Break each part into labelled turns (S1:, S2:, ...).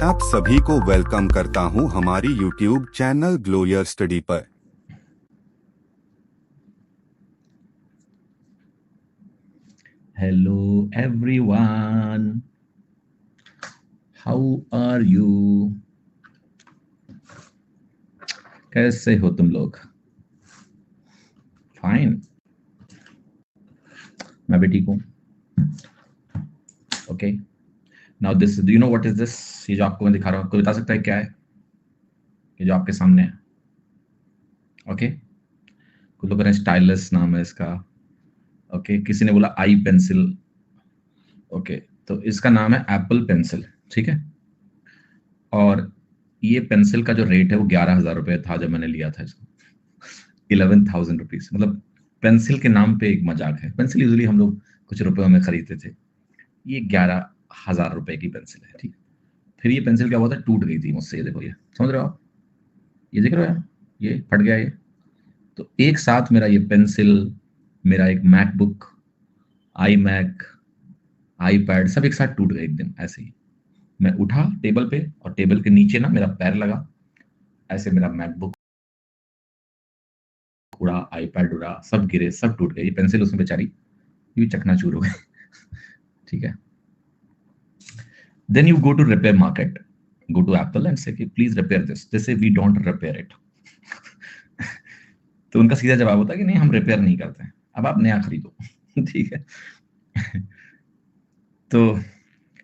S1: आप सभी को वेलकम करता हूं हमारी YouTube channel glow your study पर।
S2: Hello everyone. How are you? कैसे हो तुम लोग? Fine. मैं भी ठीक हूँ. Okay. Now this, do you know what is this? ये जो आपको मैं दिखा रहा हूँ, कोई बता सकता है क्या है? ये जो आपके सामने है. Okay. कुछ लोग कह रहे हैं स्टाइलस नाम है इसका. Okay. किसी ने बोला आई पेंसिल. Okay. तो इसका नाम है एप्पल पेंसिल. ठीक है. और ये पेंसिल का जो रेट है वो 11,000 रुपये था जब मैंने लिया था इसको. 11,000 रुपीज. मतलब पेंसिल के नाम पे एक मजाक है. पेंसिल यूजुअली हम लोग कुछ रुपयों में खरीदते थे. ये 11,000 रुपए की पेंसिल है. ठीक. फिर ये पेंसिल क्या हुआ था, टूट गई थी मुझसे. ये देखो, ये समझ रहे हो आप, ये देख रहे हो यार, ये फट गया. ये तो एक साथ मेरा ये पेंसिल, मेरा एक मैकबुक, आई मैक, आई पैड सब एक साथ टूट गए एक दिन ऐसे ही. मैं उठा टेबल पे और टेबल के नीचे ना मेरा पैर लगा, ऐसे मेरा मैकबुक उड़ा, आईपैड उड़ा, सब गिरे, सब टूट गए. ये पेंसिल उसमें बेचारी यूं चकनाचूर हो गई. ठीक है. Then you go to repair market, go to Apple and say, please repair this. They say we don't repair it. तो उनका सीधा जवाब होता है कि नहीं, हम रिपेयर नहीं करते हैं, अब आप नया खरीदो. ठीक है. तो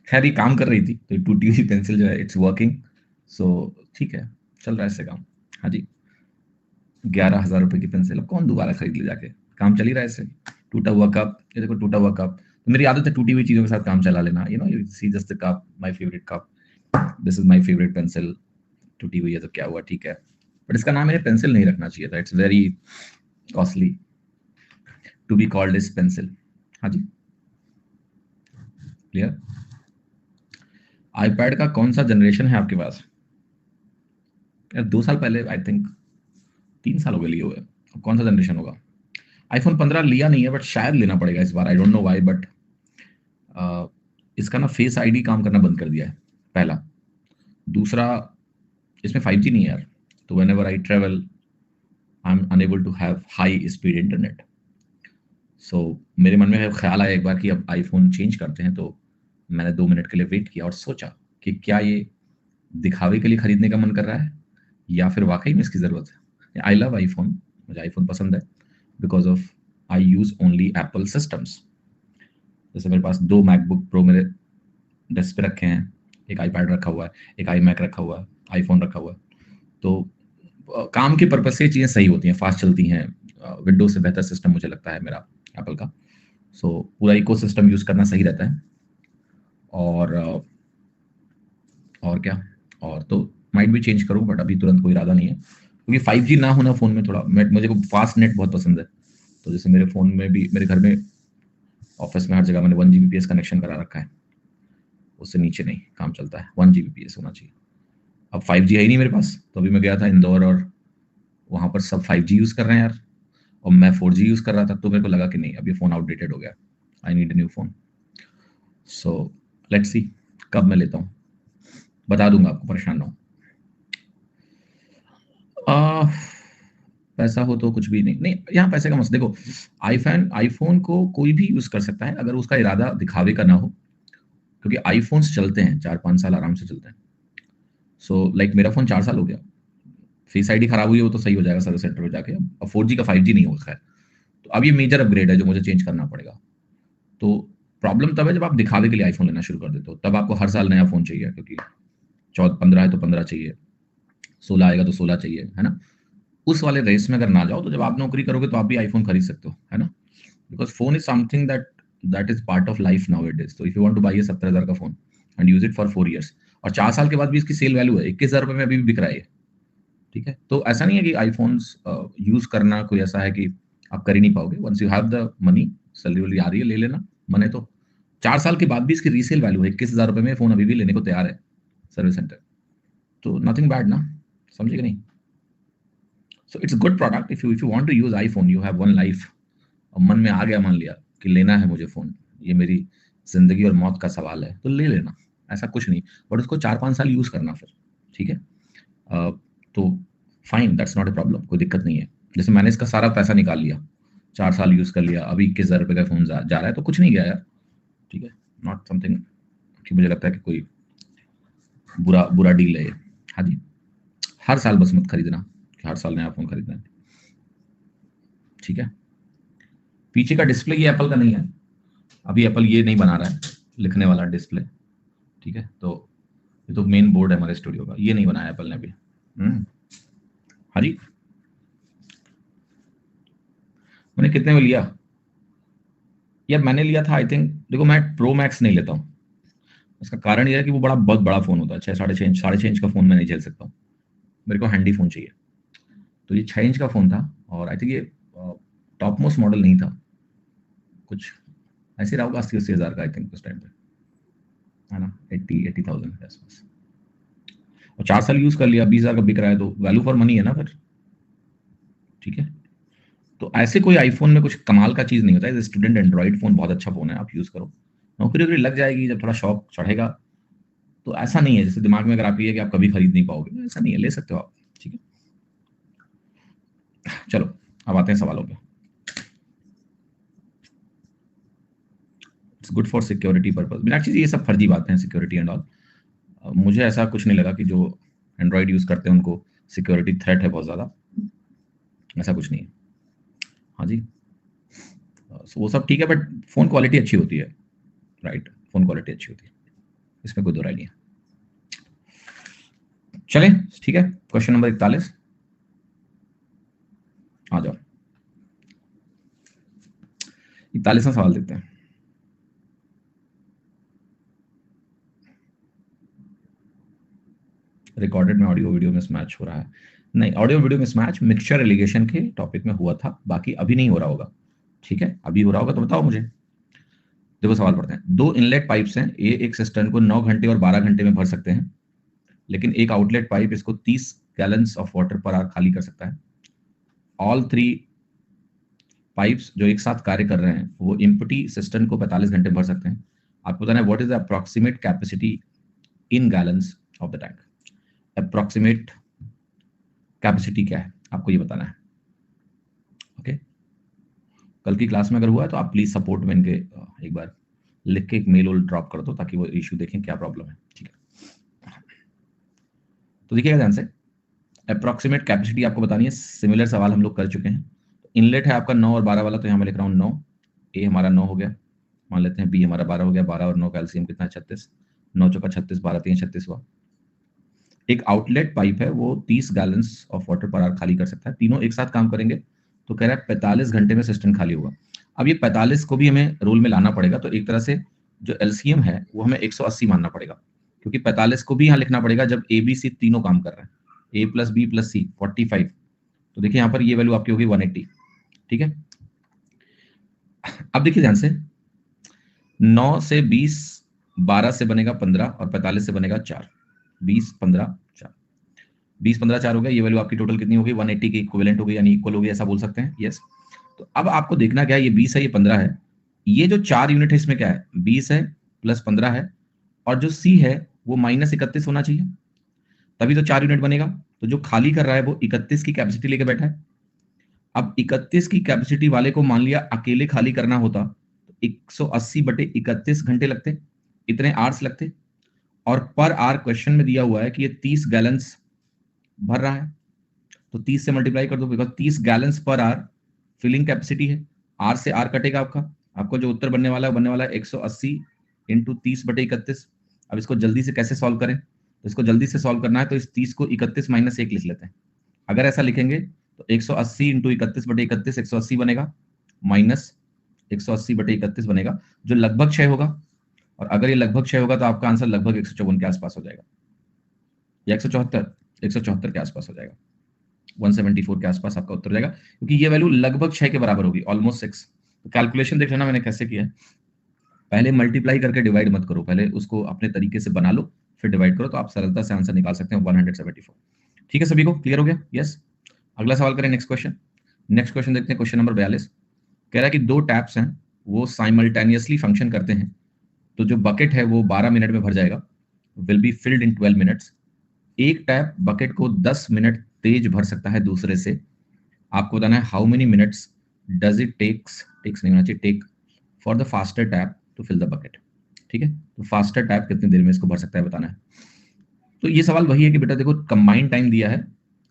S2: खैर ये काम कर रही थी, तो टूटी हुई पेंसिल जो है इट्स वर्किंग. सो ठीक है, चल रहा है इससे काम. हाँ जी. 11,000 रुपए की पेंसिल अब कौन दोबारा खरीद ले जाके, काम चल ही रहा है इससे. टूटा हुआ कप, ये देखो टूटा हुआ कप. तो मेरी आदत है टूटी हुई चीजों के साथ काम चला लेना. You know, you see just the cup, my favourite cup, this is my favourite pencil. टूटी हुई है तो क्या हुआ, ठीक है. बट इसका नाम मेरे पेंसिल नहीं रखना चाहिए था. It's very costly to be called is pencil. हाँ जी, क्लियर. आईपैड का कौन सा जनरेशन है आपके पास? यार 2 साल पहले, आई थिंक 3 साल हो गए लिए हुए. अब कौन सा जनरेशन होगा? आईफोन 15 लिया नहीं है, बट शायद लेना पड़ेगा इस बार. I don't know why, but इसका ना फेस आईडी काम करना बंद कर दिया है, पहला. दूसरा, इसमें 5G नहीं है यार, तो whenever I travel I am unable to have high speed internet. So मेरे मन में ख्याल आया एक बार कि अब आईफोन चेंज करते हैं. तो मैंने 2 मिनट के लिए वेट किया और सोचा कि क्या ये दिखावे के लिए खरीदने का मन कर रहा है या फिर वाकई में इसकी ज़रूरत है. आई लव आईफोन, मुझे आईफोन पसंद है because of I use only Apple systems. जैसे मेरे पास 2 मैकबुक प्रो मेरे डेस्क पे रखे हैं, एक आईपैड रखा हुआ है, एक आई मैक रखा हुआ है, आईफोन रखा हुआ है. तो काम के पर्पज से चीज़ें सही होती हैं, फास्ट चलती हैं. विंडोज से बेहतर सिस्टम मुझे लगता है मेरा एप्पल का. सो पूरा इकोसिस्टम यूज़ करना सही रहता है. और क्या, और तो माइट भी चेंज करूँ, बट अभी तुरंत कोई इरादा नहीं है, क्योंकि 5G ना होना फ़ोन में थोड़ा, मुझे को फास्ट नेट बहुत पसंद है. तो जैसे मेरे फ़ोन में भी, मेरे घर में, ऑफिस में, हर जगह मैंने 1 Gbps कनेक्शन करा रखा है. उससे नीचे नहीं काम चलता है, 1 Gbps होना चाहिए. अब 5G है ही नहीं मेरे पास. तो अभी मैं गया था इंदौर और वहाँ पर सब 5G यूज़ कर रहे हैं यार, और मैं 4G यूज़ कर रहा था. तो मेरे को लगा कि नहीं, अब ये फ़ोन आउटडेटेड हो गया, I need a new phone. So let's see कब मैं लेता हूँ, बता दूंगा आपको, परेशान ना हो. पैसा हो तो कुछ भी नहीं. नहीं, यहाँ पैसे का मसला देखो. आईफोन को कोई भी यूज़ कर सकता है अगर उसका इरादा दिखावे का ना हो, क्योंकि आईफोन्स चलते हैं 4-5 साल आराम से चलते हैं. सो लाइक मेरा फ़ोन 4 साल हो गया. फेस आईडी खराब हुई हो तो सही हो जाएगा सर्विस सेंटर में जाके. अब 4G का 5G नहीं होगा खैर. तो अब ये मेजर अपग्रेड है जो मुझे चेंज करना पड़ेगा. तो प्रॉब्लम तब है जब आप दिखावे के लिए आईफोन लेना शुरू कर देते हो. तब आपको हर साल नया फ़ोन चाहिए, क्योंकि 15 है तो 15 चाहिए, 16 आएगा तो 16 चाहिए, है ना. उस वाले रेस में अगर ना जाओ, तो जब आप नौकरी करोगे तो आप भी आईफोन खरीद सकते हो, है ना. Because phone is something that is part of life now it is. तो if you want to buy 70,000 का phone and use it for 4 years, और 4 साल के बाद भी इसकी सेल वैल्यू है 21,000 रुपए में अभी भी बिक रहा है. ठीक है. तो ऐसा नहीं है कि आईफोन्स यूज करना कोई ऐसा है कि आप कर ही नहीं पाओगे. Once you have the money, salary वाली आ रही है, ले लेना. मन है तो 4 साल के बाद भी इसकी रीसेल वैल्यू है 21,000 रुपए में. फोन अभी भी लेने को तैयार है सर्विस सेंटर. तो नथिंग बैड ना, समझे कि नहीं. So it's good product. If you want to use iPhone, you have one life. और मन में आ गया, मान लिया कि लेना है मुझे फ़ोन, ये मेरी ज़िंदगी और मौत का सवाल है, तो ले लेना. ऐसा कुछ नहीं, बट उसको 4-5 साल यूज करना फिर, ठीक है। तो fine, that's not a problem, कोई दिक्कत नहीं है। जैसे मैंने इसका सारा पैसा निकाल लिया, 4 साल यूज कर लिया, अभी 21,000 रुपए का फोन जा रहा है, तो कुछ नहीं गया यार, ठीक है। नॉट समथिंग कि मुझे लगता है कि कोई बुरा बुरा डील है ये। हाँ जी, हर साल बस मत खरीदना कि हर साल नया फोन खरीदना है, ठीक है। पीछे का डिस्प्ले ये एप्पल का नहीं है, अभी एप्पल ये नहीं बना रहा है लिखने वाला डिस्प्ले, ठीक है। तो ये तो मेन बोर्ड है हमारे स्टूडियो का, ये नहीं बनाया एप्पल ने अभी। हाँ जी, मैंने कितने में लिया यार? मैंने लिया था आई थिंक, देखो मैं प्रो मैक्स नहीं लेता हूँ, इसका कारण यह है कि वो बहुत बड़ा फोन होता है, 6-6.5 का फोन मैं नहीं झेल सकता हूँ, मेरे को हैंडी फोन चाहिए। तो ये 6 इंच का फोन था, और आई थिंक ये टॉप मोस्ट मॉडल नहीं था, कुछ ऐसे रहा होगा 80-80 हज़ार का आई थिंक उस टाइम पे, है ना, 80,000 के आसपास। और 4 साल यूज कर लिया, 20,000 का बिक रहा है, तो वैल्यू फॉर मनी है ना फिर, ठीक है। तो ऐसे कोई आईफोन में कुछ कमाल का चीज नहीं होता है, स्टूडेंट एंड्रॉइड फोन बहुत अच्छा फोन है, आप यूज करो, नौकरी वोकरी लग जाएगी जब थोड़ा शौक चढ़ेगा, तो ऐसा नहीं है जैसे दिमाग में अगर आप ये है कि आप कभी खरीद नहीं पाओगे, ऐसा नहीं है, ले सकते हो आप, ठीक है। चलो अब आते हैं सवालों पे। It's good for security purpose, Meenakshi ji ये सब फर्जी बातें हैं, सिक्योरिटी एंड ऑल, मुझे ऐसा कुछ नहीं लगा कि जो एंड्रॉइड यूज करते हैं उनको सिक्योरिटी थ्रेट है बहुत ज्यादा, ऐसा कुछ नहीं है। हाँ जी, वो सब ठीक है, बट फोन क्वालिटी अच्छी होती है, राइट, फोन क्वालिटी अच्छी होती है, इसमें कोई दो राय नहीं है। चलें, ठीक है, क्वेश्चन नंबर 41 आ जाओ, 41वां सवाल देखते हैं। रिकॉर्डेड में ऑडियो वीडियो में मैच हो रहा है, नहीं, ऑडियो वीडियो में मैच मिक्सचर एलिगेशन के टॉपिक में हुआ था, बाकी अभी नहीं हो रहा होगा, ठीक है। अभी हो रहा होगा तो बताओ मुझे। देखो सवाल पढ़ते हैं, 2 इनलेट पाइप्स हैं, ये एक सिस्टम को 9 घंटे और 12 घंटे में भर सकते हैं, लेकिन एक आउटलेट पाइप इसको 30 gallons of water per hour खाली कर सकता है। ऑल 3 पाइप्स जो एक साथ कार्य कर रहे हैं वो इम्पटी सिस्टम को 45 घंटे भर सकते हैं। आपको बताना है what is the approximate capacity in gallons of the tank. Approximate capacity क्या है आपको ये बताना है, ओके। कल की क्लास में अगर हुआ है तो आप प्लीज सपोर्ट में इनके एक बार लिख के एक मेल ड्रॉप कर दो ताकि वो इशू देखें क्या प्रॉब्लम है, ठीक है। तो देखिएगा ध्यान से, अप्रोक्सीमेट कैपेसिटी आपको बतानी है, सिमिलर सवाल हम लोग कर चुके हैं। इनलेट है आपका 9 और 12 वाला, तो यहाँ मैं लिख रहा हूँ 9, ए हमारा 9 हो गया, मान लेते हैं बी हमारा 12 हो गया, 12 और 9 का एलसीएम कितना है 36, 9 चौका 36, 12 3 36 हुआ। एक आउटलेट पाइप है वो 30 gallons of water per hour खाली कर सकता है, तीनों एक साथ काम करेंगे तो कह रहा है 45 घंटे में सिस्टम खाली होगा। अब ये 45 को भी हमें रूल में लाना पड़ेगा, तो एक तरह से जो एलसीएम है वो हमें 180 मानना पड़ेगा, क्योंकि 45 को भी यहाँ लिखना पड़ेगा जब ए बी सी तीनों काम कर रहे हैं, ए प्लस बी प्लस सी 45, तो देखिए यहाँ पर ये वैल्यू आपकी होगी 180, ठीक है। अब देखिए ध्यान से, 9 से 20, 12 से बनेगा 15 और 45 से बनेगा 4, 20 15 4, 20 15 4 हो गया, ये वैल्यू आपकी टोटल कितनी होगी 180 की इक्विवेलेंट होगी, यानी इक्वल होगी, ऐसा बोल सकते हैं, यस। तो अब आपको देखना क्या है, ये 20 है ये 15 है, ये जो 4 यूनिट है इसमें क्या है, 20 है प्लस 15 है, और जो सी है वो -31 होना चाहिए, तभी तो 4 यूनिट बनेगा। तो जो खाली कर रहा है वो 31 की कैपेसिटी लेके बैठा है। अब 31 की कैपेसिटी वाले को मान लिया अकेले खाली करना होता तो 180/31 घंटे लगते, इतने आवर्स लगते, और पर आवर क्वेश्चन में दिया हुआ है कि ये 30 गैलन्स भर रहा है, तो 30 से मल्टीप्लाई कर दो, because 30 gallons per hour filling capacity है, आर से आर कटेगा आपका, आपको जो उत्तर बनने वाला है 180 इंटू 30/31। अब इसको जल्दी से कैसे सॉल्व करें, तो इसको जल्दी से सॉल्व करना है तो इस 30 को 31 - 1 लिख लेते हैं। अगर ऐसा लिखेंगे तो 180 इंटू 31/31 180 बनेगा, माइनस 180/31 बनेगा, जो लगभग 6 होगा, और अगर ये लगभग 6 होगा तो आपका आंसर लगभग 154 के आसपास हो जाएगा, या 174 के आसपास हो जाएगा, 174 के आसपास आपका उत्तर हो जाएगा, क्योंकि ये वैल्यू लगभग 6 के बराबर होगी, ऑलमोस्ट 6। तो कैलकुलेशन देख लेना मैंने कैसे किया है, पहले मल्टीप्लाई करके डिवाइड मत करो, पहले उसको अपने तरीके से बना लो, फिर डिवाइड करो, तो आप सरलता से आंसर निकाल सकते हैं 174। ठीक है, सभी को क्लियर हो गया, यस। अगला सवाल करें, नेक्स्ट क्वेश्चन। नेक्स्ट क्वेश्चन देखते हैं, क्वेश्चन नंबर 42 कह रहा है कि 2 टैप्स हैं वो साइमल्टेनियसली फंक्शन करते हैं, तो जो बकेट है वो 12 मिनट में भर जाएगा, will be filled in 12 minutes. एक टैप बकेट को 10 मिनट तेज भर सकता है दूसरे से। आपको बताना है how many minutes does it takes नहीं होना चाहिए, take for the faster tap to fill the bucket. ठीक है, तो फास्टर टैप कितनी देर में इसको भर सकता है बताना है। तो ये सवाल वही है कि बेटा देखो कंबाइंड टाइम दिया है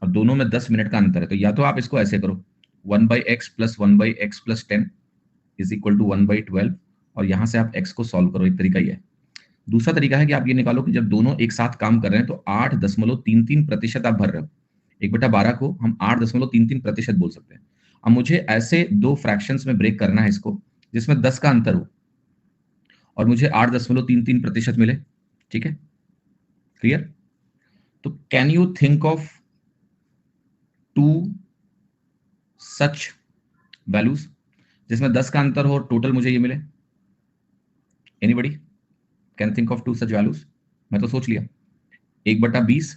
S2: और दोनों में 10 मिनट का अंतर है, तो या तो आप इसको ऐसे करो 1/x + 1/x + 10 = 1/12, और यहां से आप x को सॉल्व करो, एक तरीका ही है। दूसरा तरीका है कि आप ये निकालो कि जब दोनों एक साथ काम कर रहे हैं तो 8.33% आप भर रहे हो। 1/12 को हम 8.33% बोल सकते हैं। अब मुझे ऐसे दो फ्रैक्शंस में ब्रेक करना है इसको जिसमें 10 का अंतर हो और मुझे 8.33% मिले। ठीक है, क्लियर? तो can you think of two such values जिसमें 10 का अंतर हो और टोटल मुझे ये मिले? Anybody can think of two such values? मैं तो सोच लिया, 1/20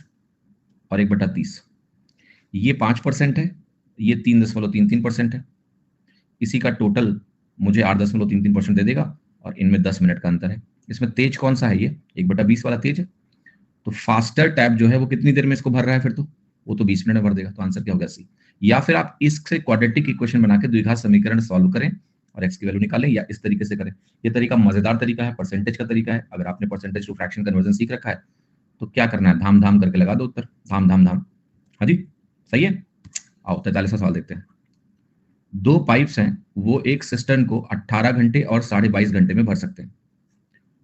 S2: और 1/30। ये 5% है, ये 3.33% है। इसी का टोटल मुझे 8.33% दे देगा और इनमें 10 मिनट का अंतर है। इसमें तेज कौन सा है? ये 1/20 वाला तेज है। तो फास्टर टैप जो है वो कितनी देर में इसको भर रहा है? फिर तो वो तो 20 मिनट में भर देगा। तो आंसर क्या होगा? सी। या फिर आप इससे क्वाड्रेटिक इक्वेशन बना के द्विघात समीकरण सॉल्व करें और एक्स की वैल्यू निकालें, या इस तरीके से करें। ये तरीका मजेदार तरीका है, परसेंटेज का तरीका है। अगर आपने परसेंटेज टू फ्रैक्शन कन्वर्जन सीख रखा है तो क्या करना है, धाम धाम करके लगा दो उत्तर, धाम धाम धाम। हाँ जी, सही है। आओ 43वां सवाल देखते हैं। दो पाइप्स हैं, वो एक सिस्टर्न को 18 घंटे और 22.5 घंटे में भर सकते हैं।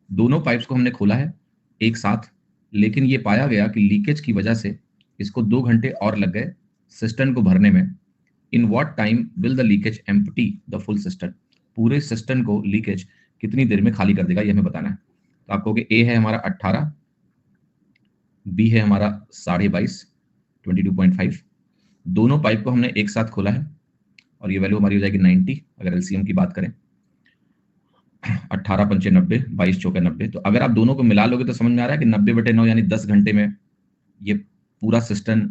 S2: दोनों पाइप्स को हमने खोला है एक साथ, लेकिन ये पाया गया कि लीकेज की वजह से इसको 2 घंटे और लग गए सिस्टर्न को भरने में। In what time will the leakage empty the full cistern? पूरे सिस्टर्न को लीकेज कितनी देर में खाली कर देगा, ये हमें बताना है। तो आप कहोगे ए है हमारा 18, बी है हमारा 22.5, 22.5। दोनों पाइप को हमने एक साथ खोला है और ये वैल्यू हमारी हो जाएगी 90 अगर एलसीएम की बात करें। 18 पंचे 90, 22 चौके 90। तो अगर आप दोनों को मिला लोगे तो समझ में आ रहा है कि 90/9 यानी 10 घंटे में ये पूरा सिस्टम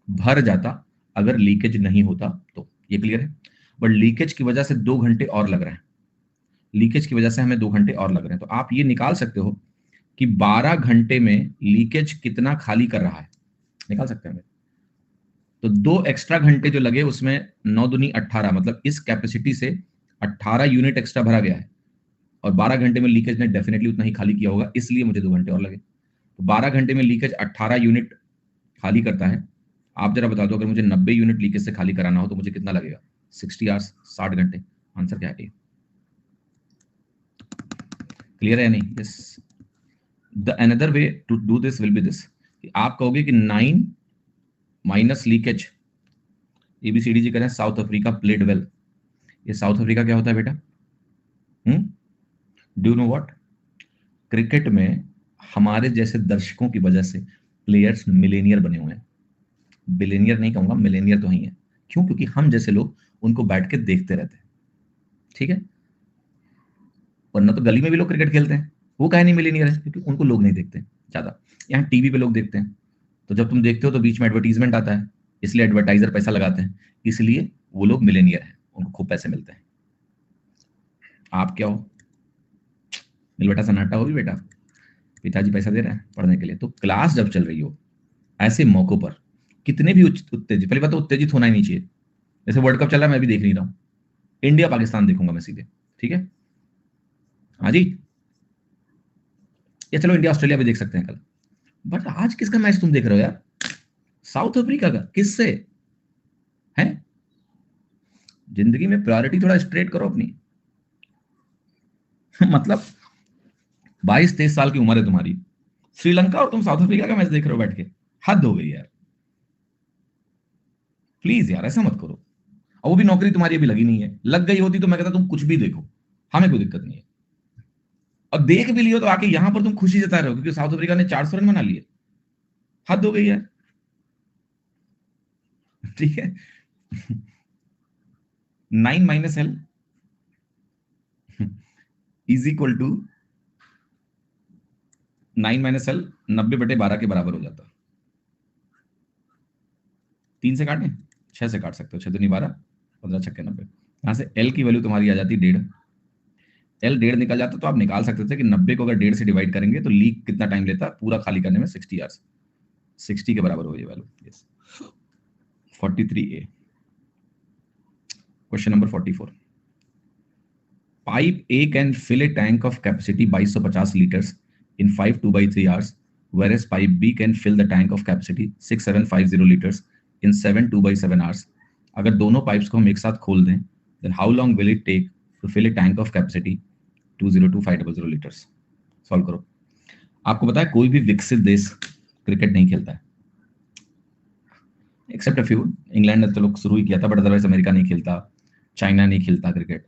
S2: भर जाता अगर लीकेज नहीं होता तो। ये क्लियर है? बट लीकेज की वजह से 2 घंटे और लग रहे हैं। लीकेज की वजह से हमें 2 घंटे और लग रहे हैं। तो आप ये निकाल सकते हो कि 12 घंटे में लीकेज कितना खाली कर रहा है, निकाल सकते हैं। तो 2 एक्स्ट्रा घंटे जो लगे उसमें 9 दूनी 18, मतलब इस कैपेसिटी से 18 यूनिट एक्स्ट्रा भरा गया है और 12 घंटे में लीकेज ने डेफिनेटली उतना ही खाली किया होगा, इसलिए मुझे 2 घंटे और लगे। तो 12 घंटे में लीकेज 18 यूनिट खाली करता है। आप जरा बता दो अगर मुझे 90 यूनिट लीकेज से खाली कराना हो तो मुझे कितना लगेगा? 60 आवर्स, 60 घंटे। आंसर क्या है? क्लियर है या नहीं? Yes. The another way to do this will be this, आप कहोगे कि 9 माइनस लीकेज, एबीसीडी जी करें साउथ अफ्रीका प्लेड वेल। ये साउथ अफ्रीका क्या होता है बेटा? Do know what? क्रिकेट में हमारे जैसे दर्शकों की वजह से प्लेयर्स मिलेनियर बने हुए हैं। बिलेनियर नहीं कहूंगा, मिलेनियर तो ही है। क्यों? क्योंकि हम जैसे लोग उनको बैठ के देखते रहते हैं। ठीक है, वरना तो गली में भी लोग क्रिकेट खेलते हैं। वो काहे नहीं मिलेनियर है? क्योंकि उनको लोग नहीं देखते ज्यादा। यहाँ टीवी पे लोग देखते हैं, तो जब तुम देखते हो तो बीच में एडवर्टीजमेंट आता है, इसलिए एडवर्टाइजर पैसा लगाते हैं, इसलिए वो लोग मिलेनियर हैं, उनको खूब पैसे मिलते हैं। आप क्या हो? मिल बेटा सन्नाटा हो भी बेटा, पिताजी पैसा दे रहे हैं पढ़ने के लिए। तो क्लास जब चल रही हो ऐसे मौकों पर कितने भी उत्तेजित, पहली बात तो उत्तेजित होना ही नहीं चाहिए। जैसे वर्ल्ड कप चल रहा है, मैं भी देख नहीं रहा हूं, इंडिया पाकिस्तान देखूंगा मैं सीधे। ठीक है, हाँ जी, या चलो इंडिया ऑस्ट्रेलिया भी देख सकते हैं कल। बट आज किसका मैच तुम देख रहे हो यार? साउथ अफ्रीका का? किससे है? जिंदगी में प्रायोरिटी थोड़ा स्ट्रेट करो अपनी। मतलब 22-23 साल की उम्र है तुम्हारी, श्रीलंका और तुम साउथ अफ्रीका का मैच देख रहे हो बैठ के। हद हो गई यार, प्लीज यार ऐसा मत करो। और वो भी नौकरी तुम्हारी अभी लगी नहीं है, लग गई होती तो मैं कहता तुम कुछ भी देखो, हमें कोई दिक्कत नहीं है। और देख भी लियो तो आके यहां पर तुम खुशी जता रहे हो क्योंकि साउथ अफ्रीका ने 400 रन बना लिए। हद हो गई है। ठीक है, 9 - L is equal to 9 - L 90/12 के बराबर हो जाता। 3 से काटें, 6 से काट सकते हो, 6 दूनी 12, 15 छक्के 90। यहां से एल की वैल्यू तुम्हारी आ जाती 1.5। एल 1.5 निकल जाता तो आप निकाल सकते थे कि 90 को अगर 1.5 से डिवाइड करेंगे तो लीक कितना टाइम लेता है पूरा खाली करने में, 60 आवर्स। 60 के बराबर हो ये value. Yes, 43A। Question number 44। Pipe A can fill a tank of capacity 2250 liters in 5 2/3 hours, whereas pipe B can fill the tank of capacity 6750 liters in 7 2/7 hours. अगर दोनों पाइप्स को हम एक साथ खोल दें, then how long will it take to fill a tank of capacity 202500 liters? Solve करो। आपको पता है कोई भी विकसित देश क्रिकेट नहीं खेलता है, एक्सेप्ट अ फ्यू। इंग्लैंड ने तो लोग शुरू ही किया था, बट अदरवाइज अमेरिका नहीं खेलता, चाइना नहीं खेलता क्रिकेट।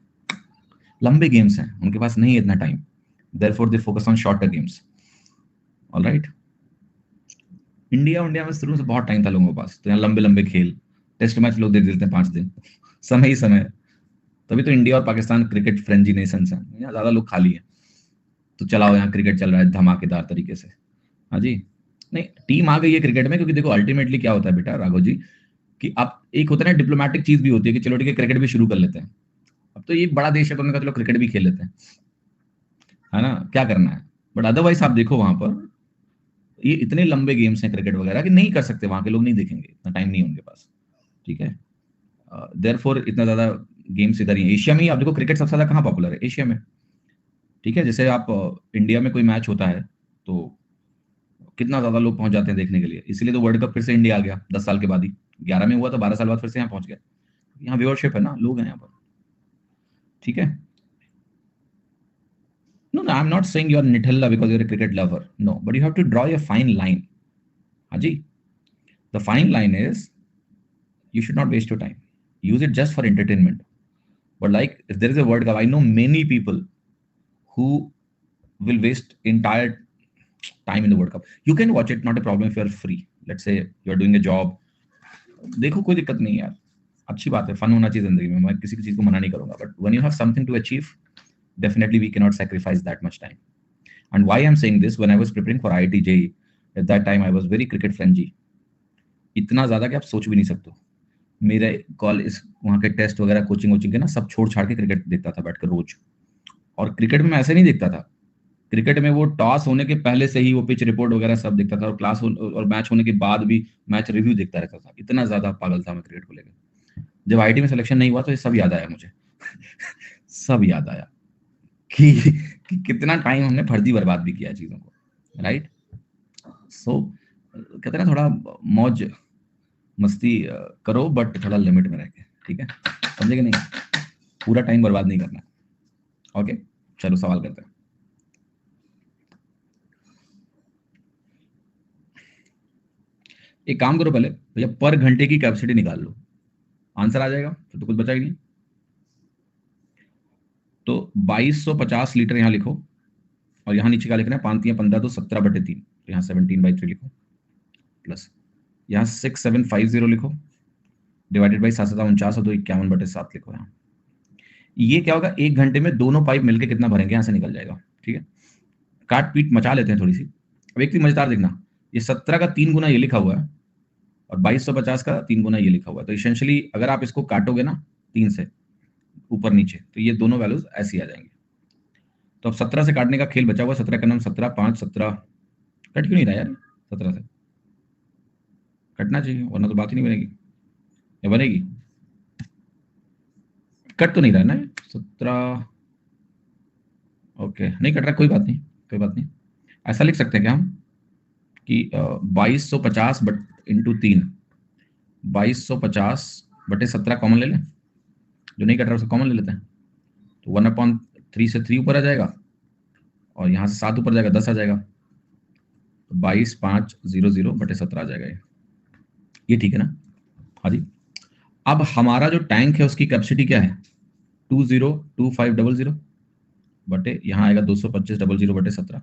S2: लंबे गेम्स हैं, उनके पास नहीं है इतना time, therefore they focus on shorter games. Alright, India में शुरू से बहुत टाइम था लोगों के पास, तो यहाँ लंबे लंबे खेल, टेस्ट मैच लोग दे देते हैं 5 दिन, समय ही समय। तभी तो इंडिया और पाकिस्तान क्रिकेट फ्रेंजी नेशंस हैं, यहाँ ज्यादा लोग खाली हैं, तो चलाओ यहाँ क्रिकेट चल रहा है धमाकेदार तरीके से। हाँ जी, नहीं टीम आ गई है क्रिकेट में, क्योंकि देखो अल्टीमेटली क्या होता है बेटा राघव जी, कि आप एक होता है ना डिप्लोमेटिक चीज भी होती है कि चलो ठीक है क्रिकेट भी शुरू कर लेते हैं। अब तो ये बड़ा देश है तो उन्होंने कहा चलो क्रिकेट भी खेल लेते हैं, है ना, क्या करना है। बट अदरवाइज आप देखो वहां पर ये इतने लंबे गेम्स हैं क्रिकेट वगैरह कि नहीं कर सकते, वहां के लोग नहीं देखेंगे, इतना टाइम नहीं है उनके पास। ठीक है, देयरफॉर इतना ज्यादा गेम्स इधर ही है। एशिया में ही आप देखो क्रिकेट सबसे ज्यादा कहाँ पॉपुलर है, एशिया में। ठीक है, जैसे आप इंडिया में कोई मैच होता है तो कितना ज्यादा लोग पहुंच जाते हैं देखने के लिए, इसीलिए तो वर्ल्ड कप फिर से इंडिया आ गया 10 साल के बाद ही। 11 में हुआ तो 12 साल बाद फिर से यहाँ पहुंच गया, यहाँ व्यूअरशिप है ना, लोग हैं यहाँ पर। ठीक है, no, I'm not saying you're Nutella because you're a cricket lover. No, but you have to draw a fine line. Haji, the fine line is you should not waste your time. Use it just for entertainment. But like, if there is a World Cup, I know many people who will waste entire time in the World Cup. You can watch it, not a problem if you are free. Let's say you are doing a job. देखो कोई दिक्कत नहीं है यार, अच्छी बात है, fun होना चाहिए जिंदगी में, मैं किसी की चीज को मना नहीं करूंगा, but when you have something to achieve, definitely we cannot sacrifice that much time. And why I'm saying this, when I was preparing for IIT JEE, at that time I was very cricket frenzy, इतना ज्यादा कि आप सोच भी नहीं सकते। मेरे college वहाँ के टेस्ट वगैरह कोचिंग के ना सब छोड़ छाड़ के क्रिकेट देखता था बैठकर रोज। और क्रिकेट में मैं ऐसे नहीं देखता था, क्रिकेट में वो टॉस होने के पहले से ही वो पिच रिपोर्ट वगैरह सब देखता था, और क्लास और मैच होने के बाद भी मैच रिव्यू देखता रहता था, इतना ज्यादा पागल था मैं क्रिकेट को लेकर। जब IIT में सिलेक्शन नहीं हुआ तो ये सब याद आया मुझे सब याद आया कि कितना टाइम हमने फर्जी बर्बाद भी किया चीजों को, राइट। सो कहते हैं ना थोड़ा मौज मस्ती करो, बट थोड़ा लिमिट में रह के, ठीक है, समझे कि नहीं, पूरा टाइम बर्बाद नहीं करना। ओके, चलो सवाल करते हैं। एक काम करो पहले भैया, पर घंटे की कैपेसिटी निकाल लो, आंसर आ जाएगा, तो कुछ बचा ही नहीं। तो 2250 लीटर यहाँ लिखो, और यहाँ नीचे क्या लिखना है, 5 15 तो 17/3, तो यहाँ 17/3 लिखो, प्लस यहाँ 6750 लिखो, डिवाइडेड बाई 749 तो 51/7 लिखो। यहाँ ये क्या होगा, 1 घंटे में दोनों पाइप मिलकर कितना भरेंगे, यहाँ से निकल जाएगा। ठीक है, काट पीट मचा लेते हैं थोड़ी सी। अब एक चीज मजेदार देखना, ये 17 का 3 गुना ये लिखा हुआ है, और 2250 का 3 गुना ये लिखा हुआ है, तो इसेंशियली अगर आप इसको काटोगे ना 3 से ऊपर नीचे, तो ये दोनों वैल्यूज ऐसी आ जाएंगी। तो अब 17 से काटने का खेल बचा हुआ, 17 का नाम 17 5 17, कट क्यों नहीं रहा यार, 17 से कटना चाहिए वरना तो बात ही नहीं बनेगी, या बनेगी, कट तो नहीं रहा ना 17, ओके नहीं कट रहा, कोई बात नहीं, कोई बात नहीं। ऐसा लिख सकते हैं क्या हम कि 2250 बट इंटू 3, 2250/17 कॉमन ले लें, जो नहीं कट रहा उसको कॉमन ले लेते हैं, तो 1/3 से 3 ऊपर आ जाएगा, और यहाँ से 7 ऊपर जाएगा, 10 आ जाएगा, तो 22,500/17 आ जाएगा ये ठीक है ना। हाँ जी, अब हमारा जो टैंक है उसकी कैपेसिटी क्या है, 202500 बटे यहाँ आएगा 225,000/17,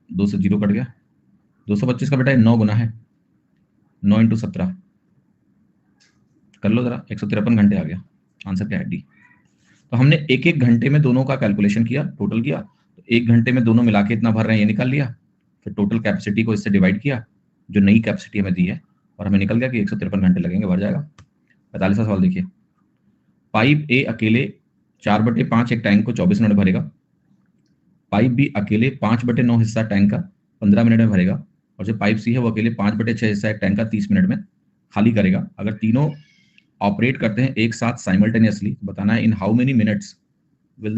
S2: 2 से 0 कट गया, 225 का बेटा 9 गुना है, 9 × 17 कर लो जरा, 153 घंटे आ गया, आंसर क्या है डी। तो हमने एक एक घंटे में दोनों का कैलकुलेशन किया, टोटल किया, तो 1 घंटे में दोनों मिला के इतना भर रहे हैं ये निकाल लिया, फिर टोटल कैपेसिटी को इससे डिवाइड किया जो नई कैपेसिटी हमें दी है, और हमें निकल गया कि 153 घंटे लगेंगे, भर जाएगा। 45वां सवाल देखिए, पाइप ए अकेले 4/5 एक टैंक को 24 मिनट भरेगा। पाइप बी अकेले 5/9 हिस्सा टैंक का 15 मिनट में भरेगा, और जो पाइप सी है वो अकेले 5/6 हिस्सा एक टैंक का 30 मिनट में खाली करेगा। अगर तीनों ऑपरेट करते हैं एक साथ साइमल्टेनियसली, बताना है in how many minutes will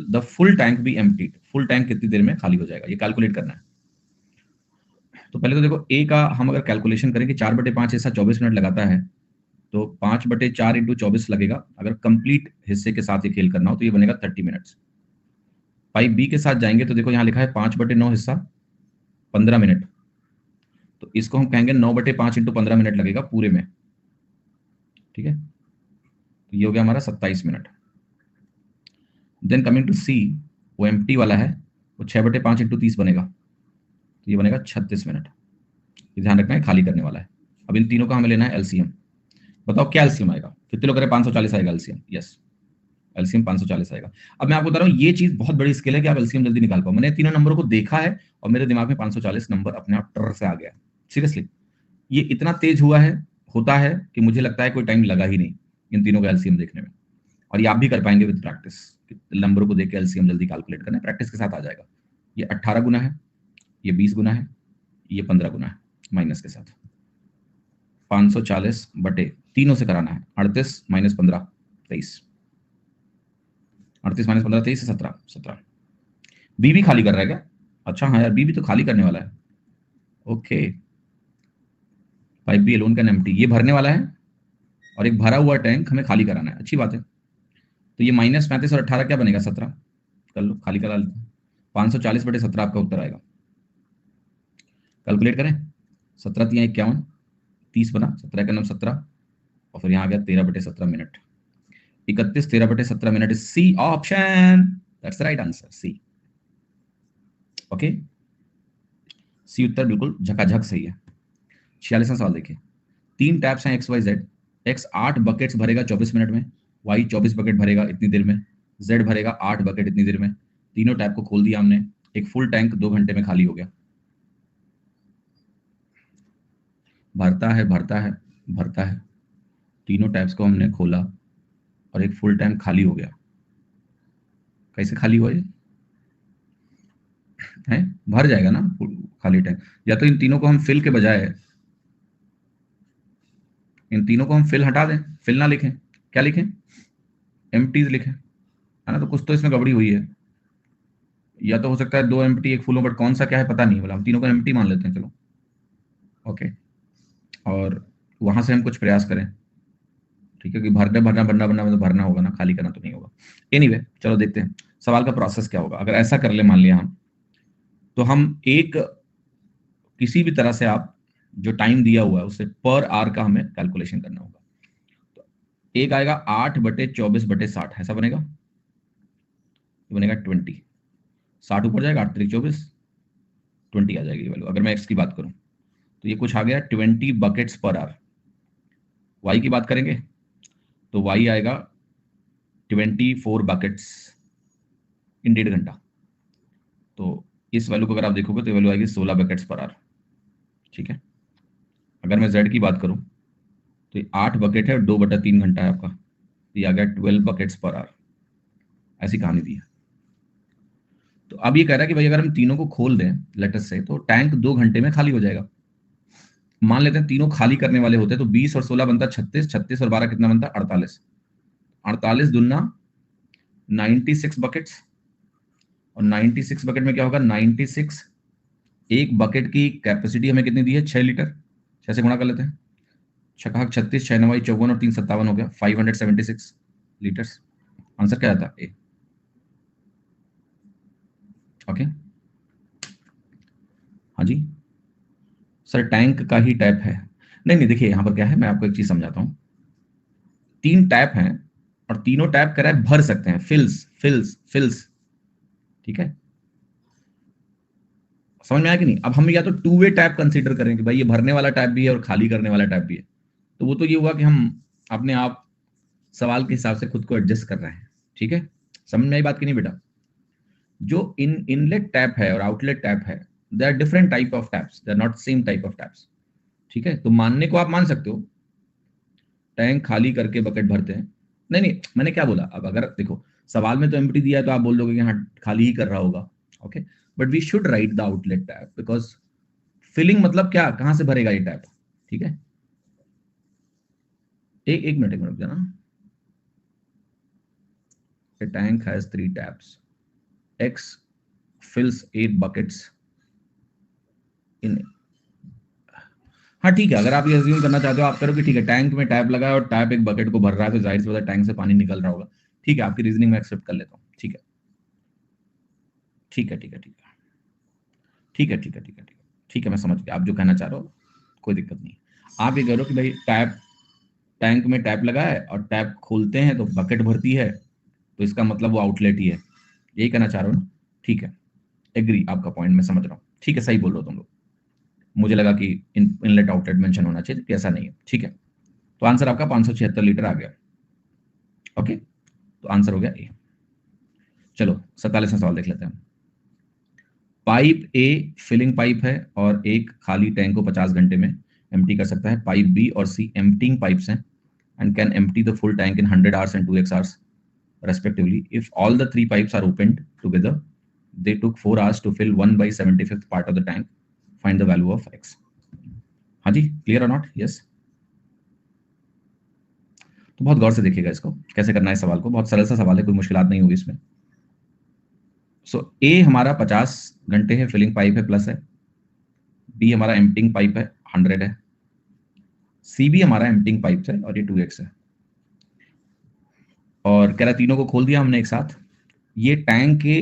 S2: the full tank be emptied, full tank कितनी देर में खाली हो जाएगा, ये कैलकुलेट करना है। तो पहले तो देखो ए का हम अगर कैलकुलेशन करें कि 4/5 हिस्सा 24 मिनट लगाता है, तो 5/4 इंटू 24 लगेगा। अगर कंप्लीट हिस्से के साथ ये खेल करना हो तो ये बनेगा 30 मिनट्स। पाइप बी के साथ जाएंगे तो देखो यहाँ लिखा है 5/9 हिस्सा 15 मिनट, तो इसको हम कहेंगे 9/5 इंटू 15 मिनट लगेगा पूरे में, ठीक है। तो ये हो गया हमारा 27 मिनट। देन कमिंग टू सी, वो एम्प्टी वाला है, वो 6/5 इंटू 30 बनेगा, तो ये बनेगा 36 मिनट। ये ध्यान रखना है खाली करने वाला है। अब इन तीनों का हमें लेना है एलसीएम। बताओ क्या एलसीएम आएगा, कितने लोग करें 540 आएगा एलसीएम, यस एलसीएम 540 आएगा। अब मैं आपको बता रहा हूँ ये चीज बहुत बड़ी स्किल है कि आप एलसीएम जल्दी निकाल पाओ। मैंने तीनों नंबरों को देखा है और मेरे दिमाग में 540 नंबर अपने आप टर से आ गया। सीरियसली ये इतना तेज हुआ है, होता है कि मुझे लगता है कोई टाइम लगा ही नहीं इन तीनों का एलसीएम देखने में। और ये आप भी कर पाएंगे विद प्रैक्टिस, नंबरों को देख के एलसीएम जल्दी कैलकुलेट करना है, प्रैक्टिस के साथ आ जाएगा। ये 18 गुना है, ये 20 गुना है, ये 15 गुना है माइनस के साथ। 540 बटे तीनों से कराना है, 38 माइनस 15 23, 38 माइनस 15 23 17। बी भी खाली कर रहा है क्या? अच्छा हाँ यार, बी भी तो खाली करने वाला है। Okay, pipe B alone can empty, ये भरने वाला है और एक भरा हुआ टैंक हमें खाली कराना है, अच्छी बात है। तो ये -35 और 18 क्या बनेगा 17, कर लो खाली करा लेते हैं। 540/17 आपका उत्तर आएगा। कैलकुलेट करें, 17 3 51 30 बना, 17 का नाम 17 और फिर यहाँ आ गया 13/17 मिनट। 31 13/17 मिनट is C option, that's the right answer C. Okay, C उत्तर बिल्कुल झकाझक सही है। 46वां सवाल देखिए, 3 टैप्स हैं X Y Z. X 8 buckets भरेगा 24 मिनट में, वाई 24 बकेट भरेगा इतनी देर में, जेड भरेगा 8 बकेट इतनी देर में। तीनों टैप को खोल दिया हमने, एक फुल टैंक 2 घंटे में खाली हो गया। भरता है भरता है भरता है, तीनों टैप्स को हमने खोला और एक फुल टैंक खाली हो गया। कैसे खाली हुआ ये है? भर जाएगा ना खाली टैंक। या तो इन तीनों को हम फिल के बजाय, इन तीनों को हम फिल हटा दें, फिल ना लिखें, क्या लिखें, एम्प्टीज लिखें, है ना। तो कुछ तो इसमें गड़बड़ी हुई है, या तो हो सकता है 2 एम्प्टी 1 फुल हो, बट कौन सा क्या है पता नहीं, बोला हम तीनों को एम्प्टी मान लेते हैं, चलो ओके। और वहां से हम कुछ प्रयास करें, ठीक है, कि भरना भरना भरना भरना तो भरना होगा ना, खाली करना तो नहीं होगा। एनीवे चलो देखते हैं सवाल का प्रोसेस क्या होगा। अगर ऐसा कर ले मान लिया हम, तो हम एक किसी भी तरह से आप जो टाइम दिया हुआ है उससे पर आवर का हमें कैलकुलेशन करना होगा। तो एक आएगा 8/24/60, ऐसा बनेगा, ये बनेगा 20। 60 ऊपर जाएगा, 8 3 24, 20 आ जाएगी वैल्यू। अगर मैं एक्स की बात करूं तो ये कुछ आ गया 20 बकेट्स पर आवर। वाई की बात करेंगे तो वाई आएगा 24 बकेट्स इन 1.5 घंटा। तो इस वैल्यू को अगर आप देखोगे तो वैल्यू आएगी 16 बकेट्स पर आवर, ठीक है। अगर मैं जेड की बात करूं तो 8 बकेट है, 2/3 घंटा है आपका, ये आ गया 12 बकेट्स पर आवर। ऐसी कहानी दी है। तो अब ये कह रहा है कि भाई अगर हम तीनों को खोल दें लेटस से, तो टैंक 2 घंटे में खाली हो जाएगा। मान लेते हैं तीनों खाली करने वाले होते हैं, तो 20 और 16 बनता 36, 36 और 12 कितना बनता 48, 48 दूना 96 बकेट्स, और 96 बकेट में क्या होगा 96, एक बकेट की कैपेसिटी हमें कितनी दी है 6 लीटर, 6 से गुणा कर लेते हैं, 6 36 6 9 54 और 3 57 हो गया 576 लीटर्स। आंसर क्या आता है ए। ओके हाँ जी सर, टैंक का ही टैप है। नहीं नहीं, देखिए यहां पर क्या है, मैं आपको एक चीज समझाता हूं। 3 टैप हैं और तीनों टैप कह रहा है भर सकते हैं, फिल्स फिल्स फिल्स, ठीक है। समझ में आया कि नहीं? अब हम या तो 2 वे टैप कंसीडर करें कि भाई ये भरने वाला टैप भी है और खाली करने वाला टैप भी है, तो वो तो ये हुआ कि हम अपने आप सवाल के हिसाब से खुद को एडजस्ट कर रहे हैं, ठीक है। समझ में आई बात की नहीं बेटा? जो इनलेट टैप है और आउटलेट टैप है, they are different type of taps, they are not same type of taps, ठीक है। तो मानने को आप मान सकते हो, टैंक खाली करके बकेट भरते हैं, नहीं नहीं, मैंने क्या बोला, अब अगर देखो सवाल में तो एम्प्टी दिया है तो आप बोल दोगे कि हाँ खाली ही कर रहा होगा, okay, but we should write the outlet tap, because filling मतलब क्या, कहां से भरेगा ये टैप, ठीक है। एक मिनट रुक जाना। A tank has 3 taps. X fills 8 buckets in। हाँ ठीक है, अगर आप ये अज्यूम करना चाहते हो, आप करो कि ठीक है टैंक में टैप लगा है और टैप एक बकेट को भर रहा है, तो जाहिर सी बात है टैंक से पानी निकल रहा होगा। ठीक है, आपकी रीजनिंग में एक्सेप्ट कर लेता हूँ, ठीक है ठीक है ठीक है ठीक है ठीक है ठीक है ठीक है ठीक है ठीक है, मैं समझ गया आप जो कहना चाह रहे हो, कोई दिक्कत नहीं। आप ये कह रहे हो कि भाई टैप, टैंक में टैप लगा है और टैप खोलते हैं तो बकेट भरती है, तो इसका मतलब वो आउटलेट ही है, यही कहना चाह रहे हो ना? ठीक है, एग्री, आपका पॉइंट मैं समझ रहा हूँ, ठीक है, सही बोल रहे हो तुम लोग। मुझे लगा कि इनलेट आउटलेट मेंशन होना चाहिए, ऐसा नहीं है, ठीक है। तो आंसर आपका 576 लीटर आ गया, ओके, तो आंसर हो गया ए। चलो 47वां सवाल देख लेते हैं। पाइप ए फिलिंग पाइप है और एक खाली टैंक को 50 घंटे में एम्प्टी कर सकता है। पाइप बी और सी एम्प्टिंग पाइप्स हैं and can empty the full tank in 100 hours and 2x hours respectively. If all the 3 pipes are opened together, they took 4 hours to fill 1 by 75th part of the tank. Find the value of x. हाँ जी, clear or not? Yes. तो बहुत गौर से देखिएगा इसको, कैसे करना है सवाल को, बहुत सरल सा सवाल है, कोई मुश्किलात नहीं होगी इसमें। सो ए हमारा 50 घंटे है, फिलिंग पाइप है प्लस है। बी हमारा एम्प्टिंग पाइप है 100 है। सी भी हमारा एम्प्टिंग पाइप है और ये 2x है। और कह रहा तीनों को खोल दिया हमने एक साथ। ये टैंक के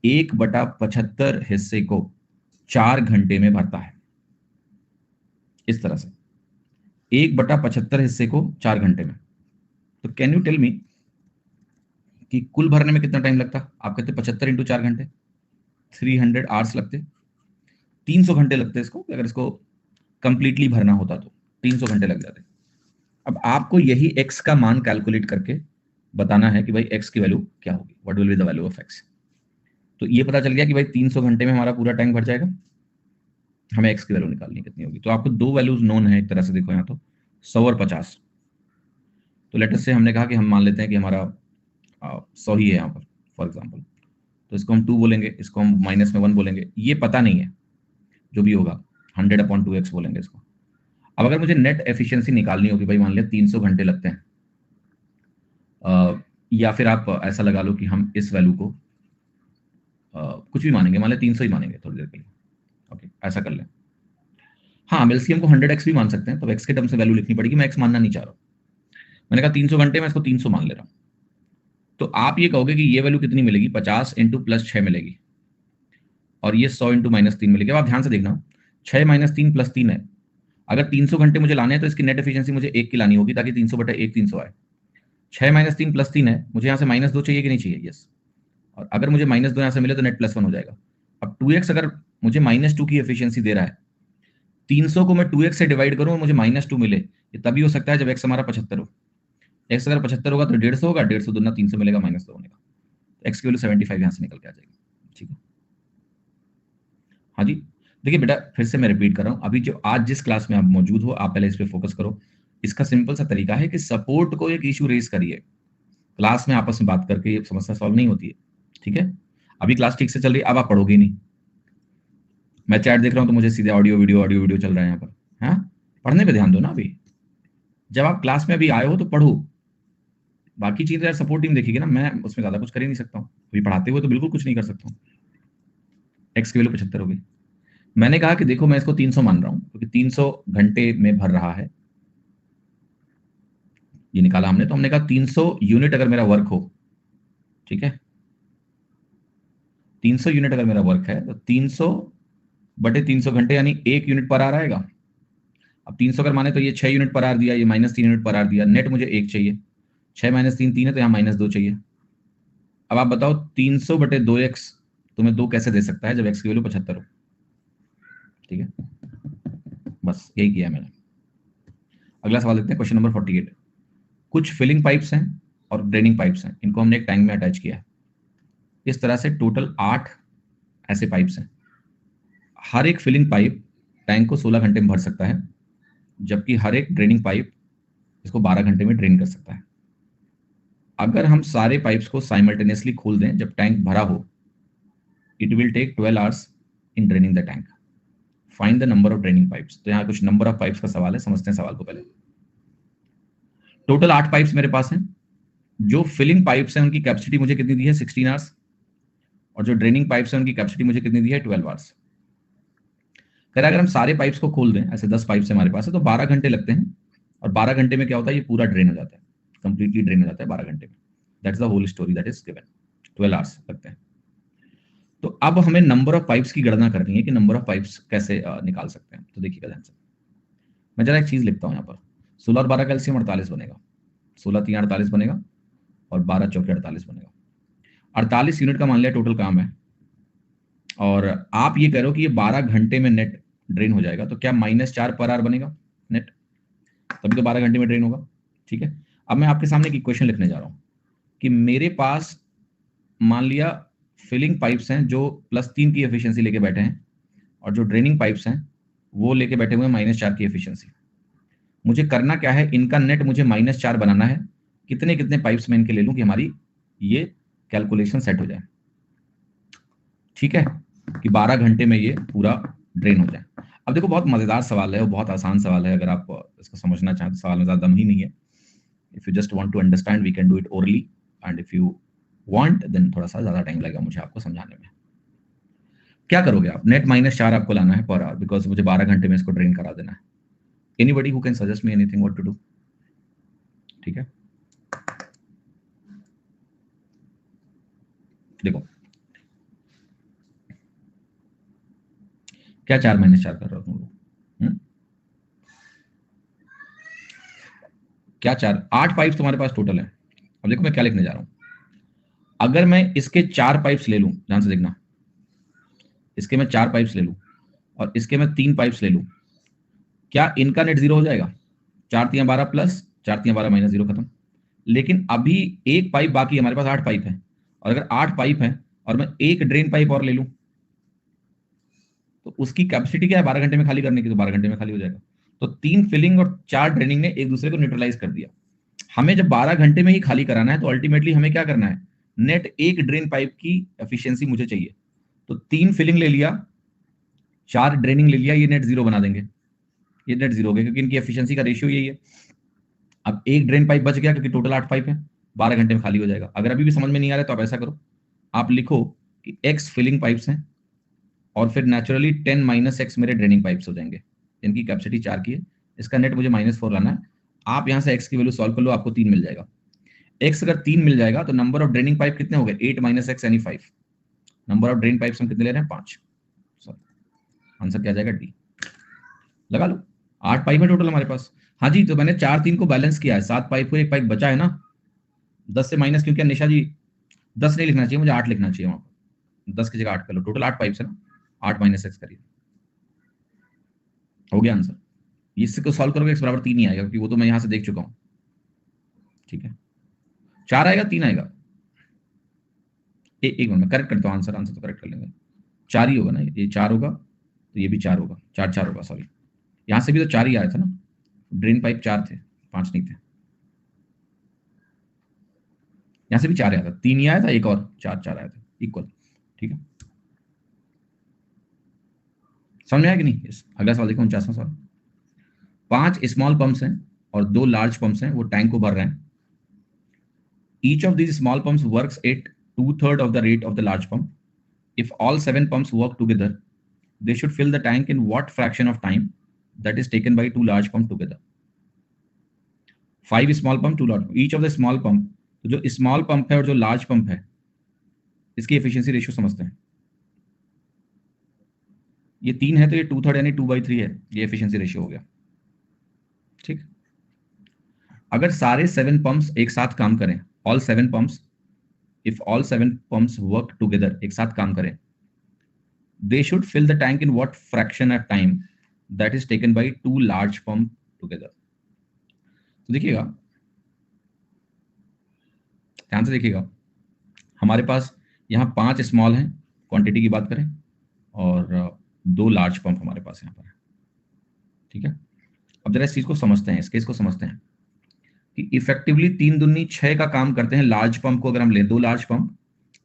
S2: 1/75 हिस्से को 4 घंटे में भरता है, इस तरह से 1/75 हिस्से को 4 घंटे में। तो कैन यू टेल मी कि कुल भरने में कितना टाइम लगता? आप कहते 75 इंटू 4 घंटे, 300 आवर्स लगते, 300 घंटे लगते इसको, अगर इसको कंप्लीटली भरना होता तो 300 घंटे लग जाते। अब आपको यही x का मान कैलकुलेट करके बताना है कि भाई x की वैल्यू क्या होगी, what will be the value of x। तो ये पता चल गया कि भाई 300 घंटे में हमारा पूरा टैंक भर जाएगा, हमें x की वैल्यू निकालनी कितनी होगी। तो आपको दो वैल्यूज नोन है एक तरह से, देखो यहाँ तो 100 और 50। तो लेटर से हमने कहा कि हम मान लेते हैं कि हमारा 100 ही है यहाँ पर फॉर एग्जाम्पल, तो इसको हम 2 बोलेंगे, इसको हम माइनस में 1 बोलेंगे, ये पता नहीं है, जो भी होगा 100/2x बोलेंगे इसको। अब अगर मुझे नेट एफिशिएंसी निकालनी होगी, भाई मान लिया 300 घंटे लगते हैं, या फिर आप ऐसा लगा लो कि हम इस वैल्यू को कुछ भी मानेंगे, मान लें 300 ही मानेंगे थोड़ी देर के लिए, ओके ऐसा कर लें। हाँ, हम एलसीएम को 100x भी मान सकते हैं, तो x के टर्म से वैल्यू लिखनी पड़ेगी, मैं x मानना नहीं चाह रहा। मैंने कहा 300 घंटे में इसको 300 मान ले रहा हूं। तो आप ये कहोगे कि ये वैल्यू कितनी मिलेगी, 50 इंटू प्लस 6 मिलेगी, और ये 100 इंटू -3 मिलेगी। अब आप ध्यान से देखना, 6 - 3 + 3 है। अगर 300 घंटे मुझे लाने हैं तो इसकी नेट एफिशिएंसी मुझे 1 की लानी होगी, ताकि 300/1 300 आए। 6 - 3 + 3 है, मुझे यहाँ से -2 चाहिए कि नहीं चाहिए? यस। और अगर मुझे -2 यहाँ से मिले तो नेट +1 हो जाएगा। अब 2x अगर मुझे -2 की एफिशिएंसी दे रहा है, 300 को मैं 2x से डिवाइड करूं और मुझे -2 मिले, ये तभी हो सकता है जब x हमारा 75 हो। x अगर 75 होगा तो 150 होगा, 150 दूना 300 मिलेगा -2 होने का, x की वैल्यू 75 यहाँ से निकल के आ जाएगी, ठीक है। हाँ जी, देखिए बेटा फिर से मैं रिपीट कर रहा हूँ, अभी जो आज जिस क्लास में आप मौजूद हो, आप पहले इस पे फोकस करो। इसका सिंपल सा तरीका है कि सपोर्ट को एक इशू रेज करिए, क्लास में आपस में बात करके ये समस्या सॉल्व नहीं होती है, ठीक है। अभी क्लास ठीक से चल रही है, अब आप पढ़ोगे नहीं। मैं चैट देख रहा हूँ तो मुझे सीधे ऑडियो वीडियो चल रहा है यहाँ पर। हाँ, पढ़ने पे ध्यान दो ना। अभी जब आप क्लास में अभी आए हो तो पढ़ो, बाकी चीजें यार सपोर्ट टीम देखेगी ना, मैं उसमें ज्यादा कुछ कर ही नहीं सकता हूँ, अभी पढ़ाते हुए तो बिल्कुल कुछ नहीं कर सकता हूँ। एक्स की वैल्यू 75 होगी। मैंने कहा कि देखो मैं इसको 300 मान रहा हूँ क्योंकि 300 घंटे में भर रहा है, ये निकाला हमने। तो हमने कहा 300 यूनिट अगर मेरा वर्क हो, ठीक है, 300 यूनिट अगर मेरा वर्क है तो 300/300 घंटे यानी 1 यूनिट पर आवर आएगा। अब 300 अगर माने तो ये 6 यूनिट पर आवर दिया, ये -3 यूनिट पर आवर दिया, नेट मुझे 1 चाहिए। 6 - 3 3 है, तो यहाँ -2 चाहिए। अब आप बताओ 300/2x तुम्हें 2 कैसे दे सकता है जब x की वैल्यू 75 हो, ठीक है। बस यही किया मैंने। अगला सवाल देखते हैं, क्वेश्चन नंबर 48। कुछ फिलिंग पाइप्स हैं और ड्रेनिंग पाइप्स हैं, इनको हमने एक टैंक में अटैच किया है। इस तरह से टोटल 8 ऐसे पाइप्स हैं। हर एक फिलिंग पाइप टैंक को 16 घंटे में भर सकता है, जबकि हर एक ड्रेनिंग पाइप इसको 12 घंटे में ड्रेन कर सकता है। अगर हम सारे पाइप्स को साइमल्टेनियसली खोल दें जब टैंक भरा हो, it will take 12 hours in draining the tank. Find the number of draining pipes. तो यहाँ कुछ नंबर ऑफ पाइप्स का सवाल है, समझते हैं सवाल को पहले। टोटल 8 पाइप्स मेरे पास हैं। जो फिलिंग पाइप्स हैं उनकी कैपेसिटी मुझे कितनी दी है, 16 आवर्स। और जो ड्रेनिंग पाइप्स हैं उनकी कैपेसिटी मुझे कितनी दी है, 12 आवर्स। कह अगर हम सारे पाइप्स को खोल दें, ऐसे 10 पाइप्स हमारे पास है, तो 12 घंटे लगते हैं। और 12 घंटे में क्या होता है, ये पूरा ड्रेन हो जाता है, कंप्लीटली ड्रेन हो जाता है 12 घंटे में। That's the whole story that is given. 12 hours लगते हैं। तो अब हमें नंबर ऑफ पाइप्स की गणना करनी है कि नंबर ऑफ पाइप्स कैसे निकाल सकते हैं। तो देखिएगा ध्यान से, मैं जरा एक चीज लिखता हूं यहाँ पर। 16 और 12 का एलसीएम 48 बनेगा। 16 3 48 बनेगा और 12 चौके 48 बनेगा। 48 यूनिट का मान लिया टोटल काम है। और आप ये कह रहे हो कि ये 12 घंटे में नेट ड्रेन हो जाएगा, तो क्या -4 पर आवर बनेगा नेट? तभी तो 12 घंटे में ड्रेन होगा। ठीक है, अब मैं आपके सामने एक इक्वेशन लिखने जा रहा हूं कि मेरे पास मान लिया फिलिंग पाइप्स हैं जो +3 की एफिशिएंसी लेके बैठे हैं, और जो ड्रेनिंग पाइप्स हैं वो लेके बैठे हुए हैं -4 की एफिशिएंसी। मुझे करना क्या है, इनका नेट मुझे -4 बनाना है। कितने कितने पाइप्स में इनके ले लूं कि हमारी ये कैलकुलेशन सेट हो जाए। ठीक है, कि 12 घंटे में ये पूरा ड्रेन हो जाए। अब देखो, बहुत मजेदार सवाल है और बहुत आसान सवाल है। अगर आप इसको समझना चाहें तो सवाल में ज्यादा दम ही नहीं है। If you just want to understand, we can do it orally, and if you want then थोड़ा सा ज्यादा टाइम लगेगा मुझे आपको समझाने में। क्या करोगे आप, नेट -4 आपको लाना है पर आवर, बिकॉज मुझे 12 घंटे में इसको ड्रेन करा देना है। Anybody who can suggest me anything what to do? ठीक है, देखो क्या 4 -4 कर रहे हो तुम लोग? क्या 4? 8 पाइप तुम्हारे पास टोटल है। अब देखो मैं क्या लिखने जा रहा हूं। अगर मैं इसके 4 पाइप्स ले लूं, ध्यान से देखना, इसके मैं 4 पाइप्स ले लूं और इसके मैं 3 पाइप्स ले लूं, क्या इनका नेट 0 हो जाएगा? 4 3 12 प्लस 4 3 12 -0, खत्म। लेकिन अभी एक पाइप बाकी, हमारे पास 8 पाइप है, और अगर 8 पाइप है और मैं एक ड्रेन पाइप और ले लूं, तो उसकी कैपेसिटी क्या है 12 घंटे में खाली करने की? तो 12 घंटे में खाली हो जाएगा। तो 3 फिलिंग और 4 ड्रेनिंग ने एक दूसरे को न्यूट्रलाइज कर दिया। हमें जब 12 घंटे में ही खाली कराना है, तो अल्टीमेटली हमें क्या करना है, नेट एक ड्रेन पाइप की एफिशिएंसी मुझे चाहिए। तो 3 फिलिंग ले लिया, 4 ड्रेनिंग ले लिया, ये नेट 0 बना देंगे। ये नेट 0 हो गया क्योंकि इनकी एफिशिएंसी का रेशियो यही है। अब एक ड्रेन पाइप बच गया क्योंकि टोटल 8 पाइप है, 12 घंटे में खाली हो जाएगा। अगर अभी भी समझ में नहीं आ रहा है तो आप ऐसा करो, आप लिखो कि x फिलिंग पाइप्स हैं और फिर नेचुरली 10 - x मेरे ड्रेनिंग पाइप्स हो जाएंगे। इनकी कैपेसिटी 4 की है, इसका नेट मुझे -4 लाना है। आप यहां से x की वैल्यू सॉल्व कर लो, आपको 3 मिल जाएगा। x अगर 3 मिल जाएगा तो नंबर ऑफ ड्रेनिंग पाइप कितने हो गए? 8 - x यानी 5। नंबर ऑफ ड्रेन पाइप्स हम कितने ले रहे हैं? 5। आंसर क्या आ जाएगा? डी। लगा लो, 8 पाइप है टोटल हमारे पास। हाँ जी, तो मैंने 4 3 को बैलेंस किया है, 7 पाइप को एक पाइप बचा है ना। 10 से माइनस क्यों किया निशा जी? 10 नहीं लिखना चाहिए मुझे, 8 लिखना चाहिए वहां पर। 10 की जगह 8 कर लो, टोटल 8 पाइप्स है ना। 8 - x करिए, हो गया आंसर। इसको सॉल्व करोगे x बराबर 3 ही आएगा, क्योंकि वो तो मैं यहां से देख चुका हूं। ठीक है, 4 आएगा 3 आएगा? एक मिनट में करेक्ट करता हूं आंसर। आंसर तो करेक्ट कर लेंगे, 4 ही होगा ना। ये 4 होगा तो ये भी 4 होगा, 4 4 होगा, सॉरी। यहां से भी तो 4 ही आया था ना, ड्रेन पाइप 4 थे, 5 नहीं थे। यहां से भी 4 आया था, 3 ही आया था, एक और 4 4 आया था, इक्वल। ठीक है, समझ में आया कि नहीं? यस। अगला सवाल देखो, 49वां सवाल। 5 स्मॉल पंप्स हैं और 2 लार्ज पंप्स हैं, वो टैंक को भर रहे हैं। Each of these small pumps works at 2/3 of the rate of the large pump. If all 7 pumps work together, they should fill the tank in what fraction of time that is taken by 2 large pump together? 5 small pump, 2 large pump. Each of the small pump, तो जो small pump है और जो large pump है, इसकी efficiency ratio समझते हैं। ये 3 है तो ये 2/3 यानी 2/3 है, ये एफिशिएंसी रेशियो हो गया। ठीक, अगर सारे 7 पंप्स एक साथ काम करें, all 7 pumps, if all 7 pumps work together, एक साथ काम करें, they should fill the tank in what fraction of time that is taken by 2 large pump together? तो देखिएगा, ध्यान से देखिएगा, हमारे पास यहाँ 5 स्मॉल हैं, क्वांटिटी की बात करें, और 2 लार्ज पंप हमारे पास यहाँ पर है। ठीक है, अब जरा इस चीज को समझते हैं, इस केस को समझते हैं। कि इफेक्टिवली 3 दूनी 6 का काम करते हैं लार्ज पंप को अगर हम ले, 2 लार्ज पंप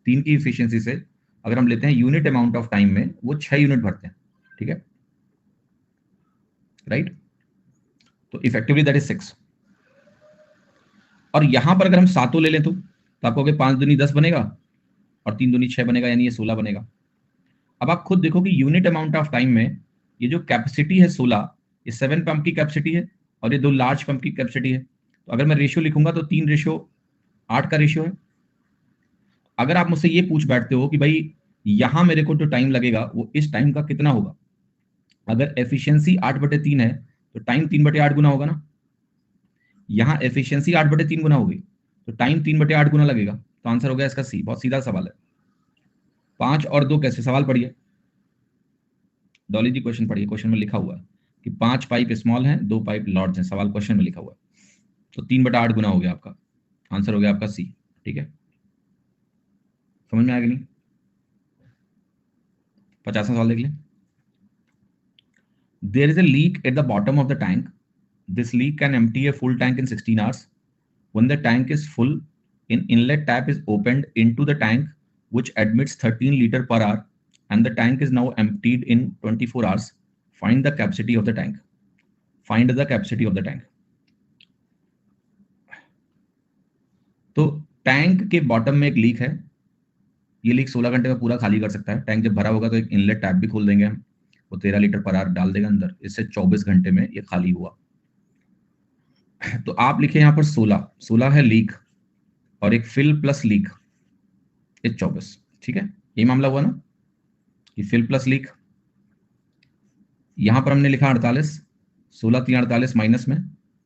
S2: 3 की इफिशियंसी से अगर हम लेते हैं यूनिट अमाउंट ऑफ टाइम में, वो 6 यूनिट भरते हैं, ठीक है, राइट। तो इफेक्टिवली दैट इज 6। और यहां पर अगर हम सातों ले लें तो आप कहोगे 5 दूनी 10 बनेगा और 3 दूनी 6 बनेगा, यानी ये 16 बनेगा। अब आप खुद देखो कि यूनिट अमाउंट ऑफ टाइम में ये जो कैपेसिटी है 16, ये 7 पंप की कैपेसिटी है और ये 2 लार्ज पंप की कैपेसिटी है। तो अगर मैं रेशियो लिखूंगा तो 3:8 का रेशियो है। अगर आप मुझसे ये पूछ बैठते हो कि भाई यहां मेरे को जो टाइम लगेगा वो इस टाइम का कितना होगा, अगर एफिशिएंसी 8/3 है तो टाइम 3/8 गुना होगा ना। यहां एफिशिएंसी 8/3 गुना होगी तो टाइम 3/8 गुना लगेगा। तो आंसर हो गया इसका सी। बहुत सीधा सवाल है। 5 और 2 कैसे, सवाल पढ़िए, डॉली जी क्वेश्चन पढ़िए। क्वेश्चन में लिखा हुआ है कि 5 पाइप स्मॉल हैं, 2 पाइप लार्ज हैं। सवाल क्वेश्चन में लिखा हुआ है। तो 3/8 गुना हो गया आपका, आंसर हो गया आपका सी। ठीक है, समझ में आ गया नहीं? 50वां सवाल देख लें। There is a leak at the bottom of the tank. This leak can empty a full tank in 16 hours. When the tank is full, an inlet tap is opened into the tank, which admits 13 liter per hour, and the tank is now emptied in 24 hours. Find the capacity of the tank. Find the capacity of the tank. तो tank के bottom में एक leak है। ये leak 16 घंटे में पूरा खाली कर सकता है। टैंक जब भरा होगा तो एक इनलेट टैप भी खोल देंगे हम, वो 13 लीटर पर आवर डाल देगा अंदर। इससे 24 घंटे में ये खाली हुआ। तो आप लिखे यहां पर 16 है लीक और एक फिल प्लस लीक, ये 24। ठीक है, ये मामला हुआ ना कि फिल प्लस लीक। यहां पर हमने लिखा 48, 16 3 48 माइनस में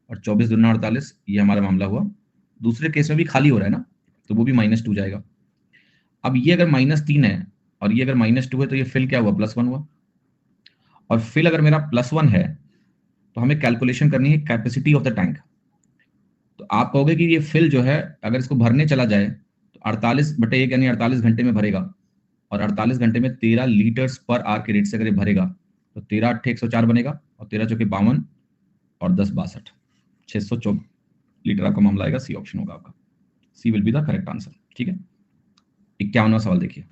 S2: और 24 दूना 48, ये हमारा मामला हुआ। दूसरे केस में भी खाली हो रहा है ना, तो वो भी -2 जाएगा। अब ये अगर -3 है और ये अगर -2 है तो ये फिल क्या हुआ, +1 हुआ। और फिल अगर मेरा +1 है तो हमें कैलकुलेशन करनी है कैपेसिटी ऑफ द टैंक। तो आप कहोगे कि ये फिल जो है अगर इसको भरने चला जाए तो 48/1 यानी 48 घंटे में भरेगा, और 48 घंटे में 13 लीटर्स पर आवर के रेट से अगर ये भरेगा तो 13 8 104 बनेगा और 13 चौके 52 और 10 62, 604 लीटर आपका मामला आएगा। सी ऑप्शन होगा आपका, C will be the correct answer. ठीक है, 51वां सवाल देखिए।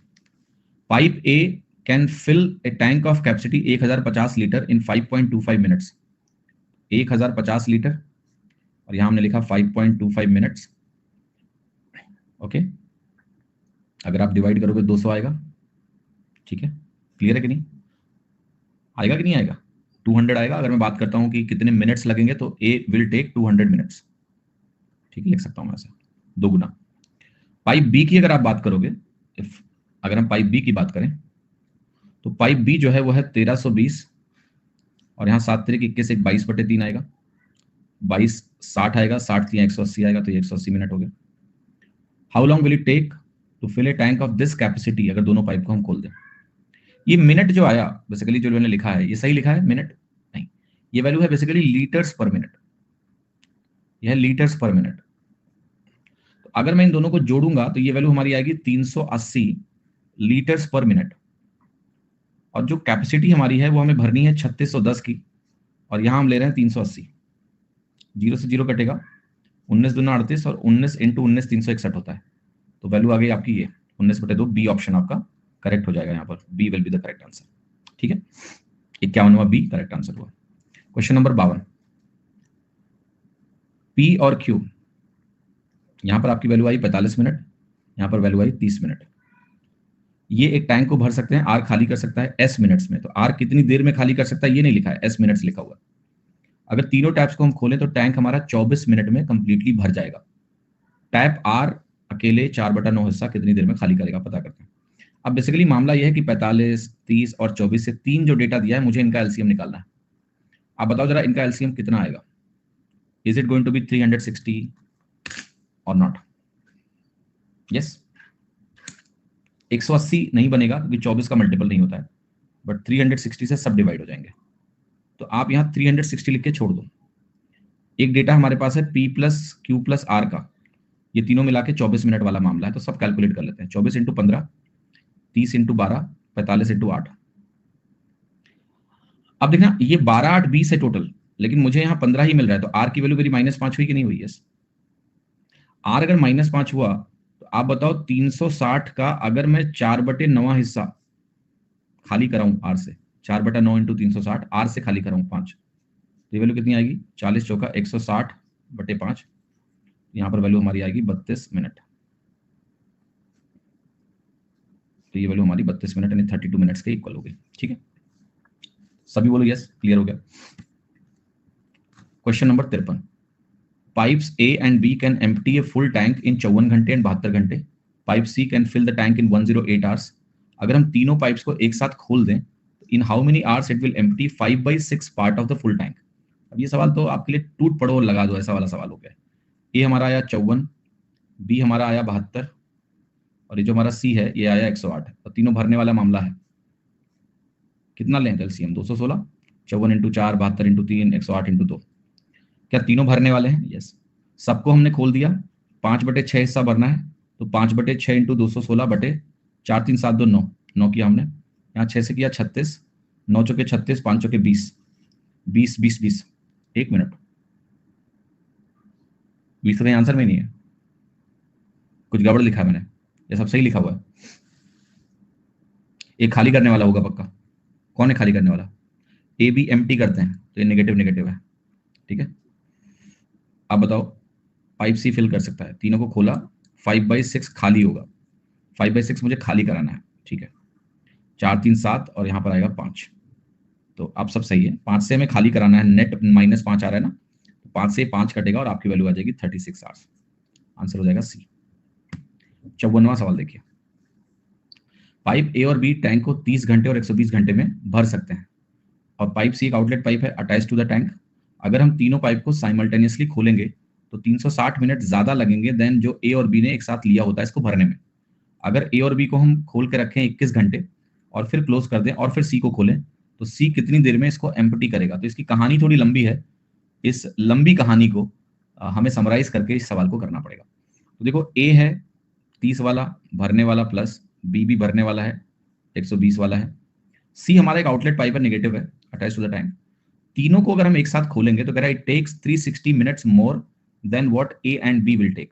S2: Pipe A can fill a tank of capacity 1050 litre in 5.25 minutes. 1050 litre और यहां हमने लिखा 5.25 मिनट्स। ओके, अगर आप डिवाइड करोगे 200 आएगा। ठीक है, क्लियर है कि नहीं? आएगा कि नहीं आएगा? 200 आएगा। अगर मैं बात करता हूं कि कितने मिनट्स लगेंगे तो ए विल टेक 200 मिनट्स। ठीक है, लिख सकता हूं मैं ऐसे, 2 गुना। पाइप बी की अगर आप बात करोगे, अगर हम पाइप बी की बात करें तो पाइप बी जो है वो है 1320 और यहाँ 7 3 21 एक 22/3 आएगा। 22 60 आएगा, 60 3 180 आएगा, तो ये 180 मिनट हो गया। How long will it take to fill a tank of this capacity, अगर दोनों पाइप को हम खोल दें। ये मिनट जो आया बेसिकली जो मैंने लिखा है, ये सही लिखा है मिनट नहीं, ये वैल्यू है बेसिकली लीटर्स पर मिनट। यह लीटर्स पर मिनट। तो अगर मैं इन दोनों को जोड़ूंगा तो ये वैल्यू हमारी आएगी 380 लीटर्स पर मिनट। और जो कैपेसिटी हमारी है वो हमें भरनी है 3610 की, और यहां हम ले रहे हैं 380। 0 से 0 कटेगा, 19 दूना 38 और 19 × 19 361 होता है। तो वैल्यू आ गई आपकी ये 19/2। बी ऑप्शन आपका करेक्ट हो जाएगा। यहाँ पर B will be the correct answer. ठीक है, 51वां बी करेक्ट आंसर हुआ। क्वेश्चन नंबर 52, पी और क्यू। यहां पर आपकी वैल्यू आई 45 मिनट, यहां पर वैल्यू आई 30 मिनट। ये एक टैंक को भर सकते हैं, आर खाली कर सकता है एस मिनट्स में। तो आर कितनी देर में खाली कर सकता है ये नहीं लिखा है, एस मिनट्स लिखा हुआ है। अगर तीनों टैप्स को हम खोलें तो टैंक हमारा 24 मिनट में कंप्लीटली भर जाएगा। टैप आर अकेले 4/9 हिस्सा कितनी देर में खाली करेगा, पता करते हैं। अब बेसिकली मामला यह है कि 45 30 और 24 से 3 जो डेटा दिया है मुझे इनका एलसीएम निकालना है। आप बताओ जरा इनका एलसीएम कितना आएगा। Is it going to be 360 और नॉट? यस, 180 नहीं बनेगा क्योंकि 24 का मल्टीपल नहीं होता है, बट 360 से सब डिवाइड हो जाएंगे। तो आप यहाँ 360 लिख के छोड़ दो। एक डेटा हमारे पास है P + Q + R का, ये तीनों मिला के 24 मिनट वाला मामला है। तो सब कैलकुलेट कर लेते हैं। 24 × 15, 30 × 12, 45 × 8। अब देखना ये 12 8 20 है टोटल, लेकिन मुझे यहाँ 15 ही मिल रहा है। तो R की वैल्यू मेरी -5 हुई कि नहीं हुई? यस, आर अगर -5 हुआ तो आप बताओ 360 का अगर मैं 4/9 हिस्सा खाली कराऊं आर से, 4/9 इंटू 360 आर से खाली कराऊं 5, तो ये वैल्यू कितनी आएगी? 40 चौका 160/5। यहाँ पर वैल्यू हमारी आएगी 32 मिनट। तो ये वैल्यू हमारी 32 मिनट यानी 32 मिनट्स के इक्वल हो गई। ठीक है, सभी बोलो यस, क्लियर हो गया। Question number 53, pipes A and B can empty a full tank in 54 घंटे एंड 72 घंटे। Pipe C can fill the tank in 108 hours. अगर हम तीनों पाइप्स को एक साथ खोल दें तो इन how many hours it will empty 5/6 part of the full tank. अब ये सवाल तो आपके लिए टूट पड़ो और लगा दो ऐसा वाला सवाल हो गया। ए हमारा आया 54, बी हमारा आया 72 और ये जो हमारा सी है ये आया 108 और तीनों भरने वाला मामला है। कितना लें एलसीएम? 216, 54 into 4, 72 into 3, 108 into 2। क्या तीनों भरने वाले हैं? यस। सबको हमने खोल दिया, 5/6 हिस्सा भरना है तो 5/6 इंटू 216/4, 3 7 2 9, 9 किया हमने, यहाँ 6 से किया 36, 9 चौके 36, 5 चौके 20, 20 20 20, 1 मिनट, 20 तो कहीं आंसर में नहीं है, कुछ गड़बड़ लिखा है मैंने, ये सब सही लिखा हुआ है। एक खाली करने वाला होगा पक्का, कौन है खाली करने वाला? ए बी एम्प्टी करते हैं तो ये नेगेटिव नेगेटिव है। ठीक है, अब बताओ पाइप सी फिल कर सकता है, तीनों को खोला, 5/6 खाली होगा, 5/6 मुझे खाली कराना है। ठीक है, 4 3 7 और यहाँ पर आएगा 5, तो अब सब सही है। 5 से हमें खाली कराना है, नेट -5 आ रहा है ना, तो 5 से 5 कटेगा और आपकी वैल्यू आ जाएगी 36 आवर्स। आंसर हो जाएगा सी। 54वां सवाल देखिए, पाइप ए और बी टैंक को 30 घंटे और 120 घंटे में भर सकते हैं और पाइप सी एक आउटलेट पाइप है अटैच टू द टैंक। अगर हम तीनों पाइप को साइमल्टेनियसली खोलेंगे तो 360 मिनट ज्यादा लगेंगे देन जो ए और बी ने एक साथ लिया होता है इसको भरने में। अगर ए और बी को हम खोल के रखें 21 घंटे और फिर क्लोज कर दें और फिर सी को खोलें तो सी कितनी देर में इसको एम्प्टी करेगा? तो इसकी कहानी थोड़ी लंबी है, इस लंबी कहानी को हमें समराइज करके इस सवाल को करना पड़ेगा। तो देखो, ए है 30 वाला भरने वाला प्लस बी भी भरने वाला है 120 वाला है, सी हमारा एक आउटलेट पाइप है नेगेटिव है अटैच टू द टैंक। तीनों को अगर हम एक साथ खोलेंगे तो कह रहा है it takes 360 minutes more than what A and B will take.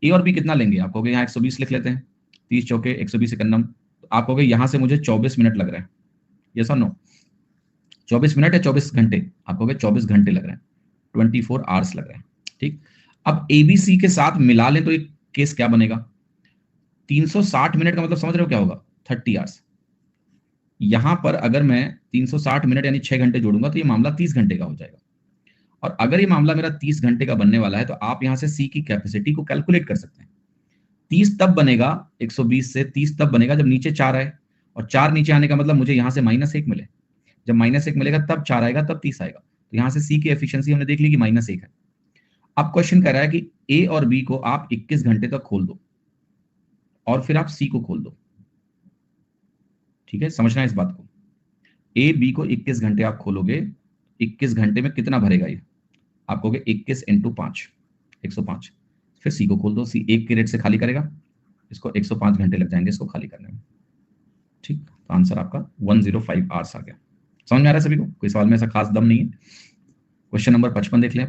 S2: A और बी कितना लेंगे? आप कहोगे यहाँ 120 लिख लेते हैं, 30 चौके 120 एकन्नम, तो आप कहोगे यहाँ से मुझे 24 मिनट लग रहा है। यस और नो? 24 मिनट या 24 घंटे? आप कहोगे 24 घंटे लग रहे हैं, 24 आवर्स लग रहे हैं। ठीक, अब एबीसी के साथ मिला लें तो एक केस क्या बनेगा? 360 मिनट का मतलब समझ रहे हो क्या होगा? 30 आवर्स। यहां पर अगर मैं 360 मिनट यानी 6 घंटे जोड़ूंगा तो ये मामला 30 घंटे का हो जाएगा। और अगर ये मामला मेरा 30 घंटे का बनने वाला है तो आप यहां से सी की कैपेसिटी को कैलकुलेट कर सकते हैं। 30 तब बनेगा, 120 से 30 तब बनेगा जब नीचे 4 आए, और 4 नीचे आने का मतलब मुझे यहां से -1 मिले। जब -1 मिलेगा तब 4 आएगा, तब 30 आएगा। तो यहां से सी की एफिशिएंसी हमने देख ली कि -1 है। अब क्वेश्चन कह रहा है कि ए और बी को आप 21 घंटे तक खोल दो और फिर आप सी को खोल दो। ठीक है, समझना है इस बात को। ए बी को 21 घंटे आप खोलोगे, 21 घंटे में कितना भरेगा ये? आप कहोगे 21 इंटू 5, 105। फिर सी को खोल दो, सी 1 के रेट से खाली करेगा, इसको 105 घंटे लग जाएंगे इसको खाली करने में। ठीक, तो आंसर आपका 105 आवर्स आ गया। समझ में आ रहा है सभी को? कोई सवाल में ऐसा खास दम नहीं है। क्वेश्चन नंबर 55 देख लें।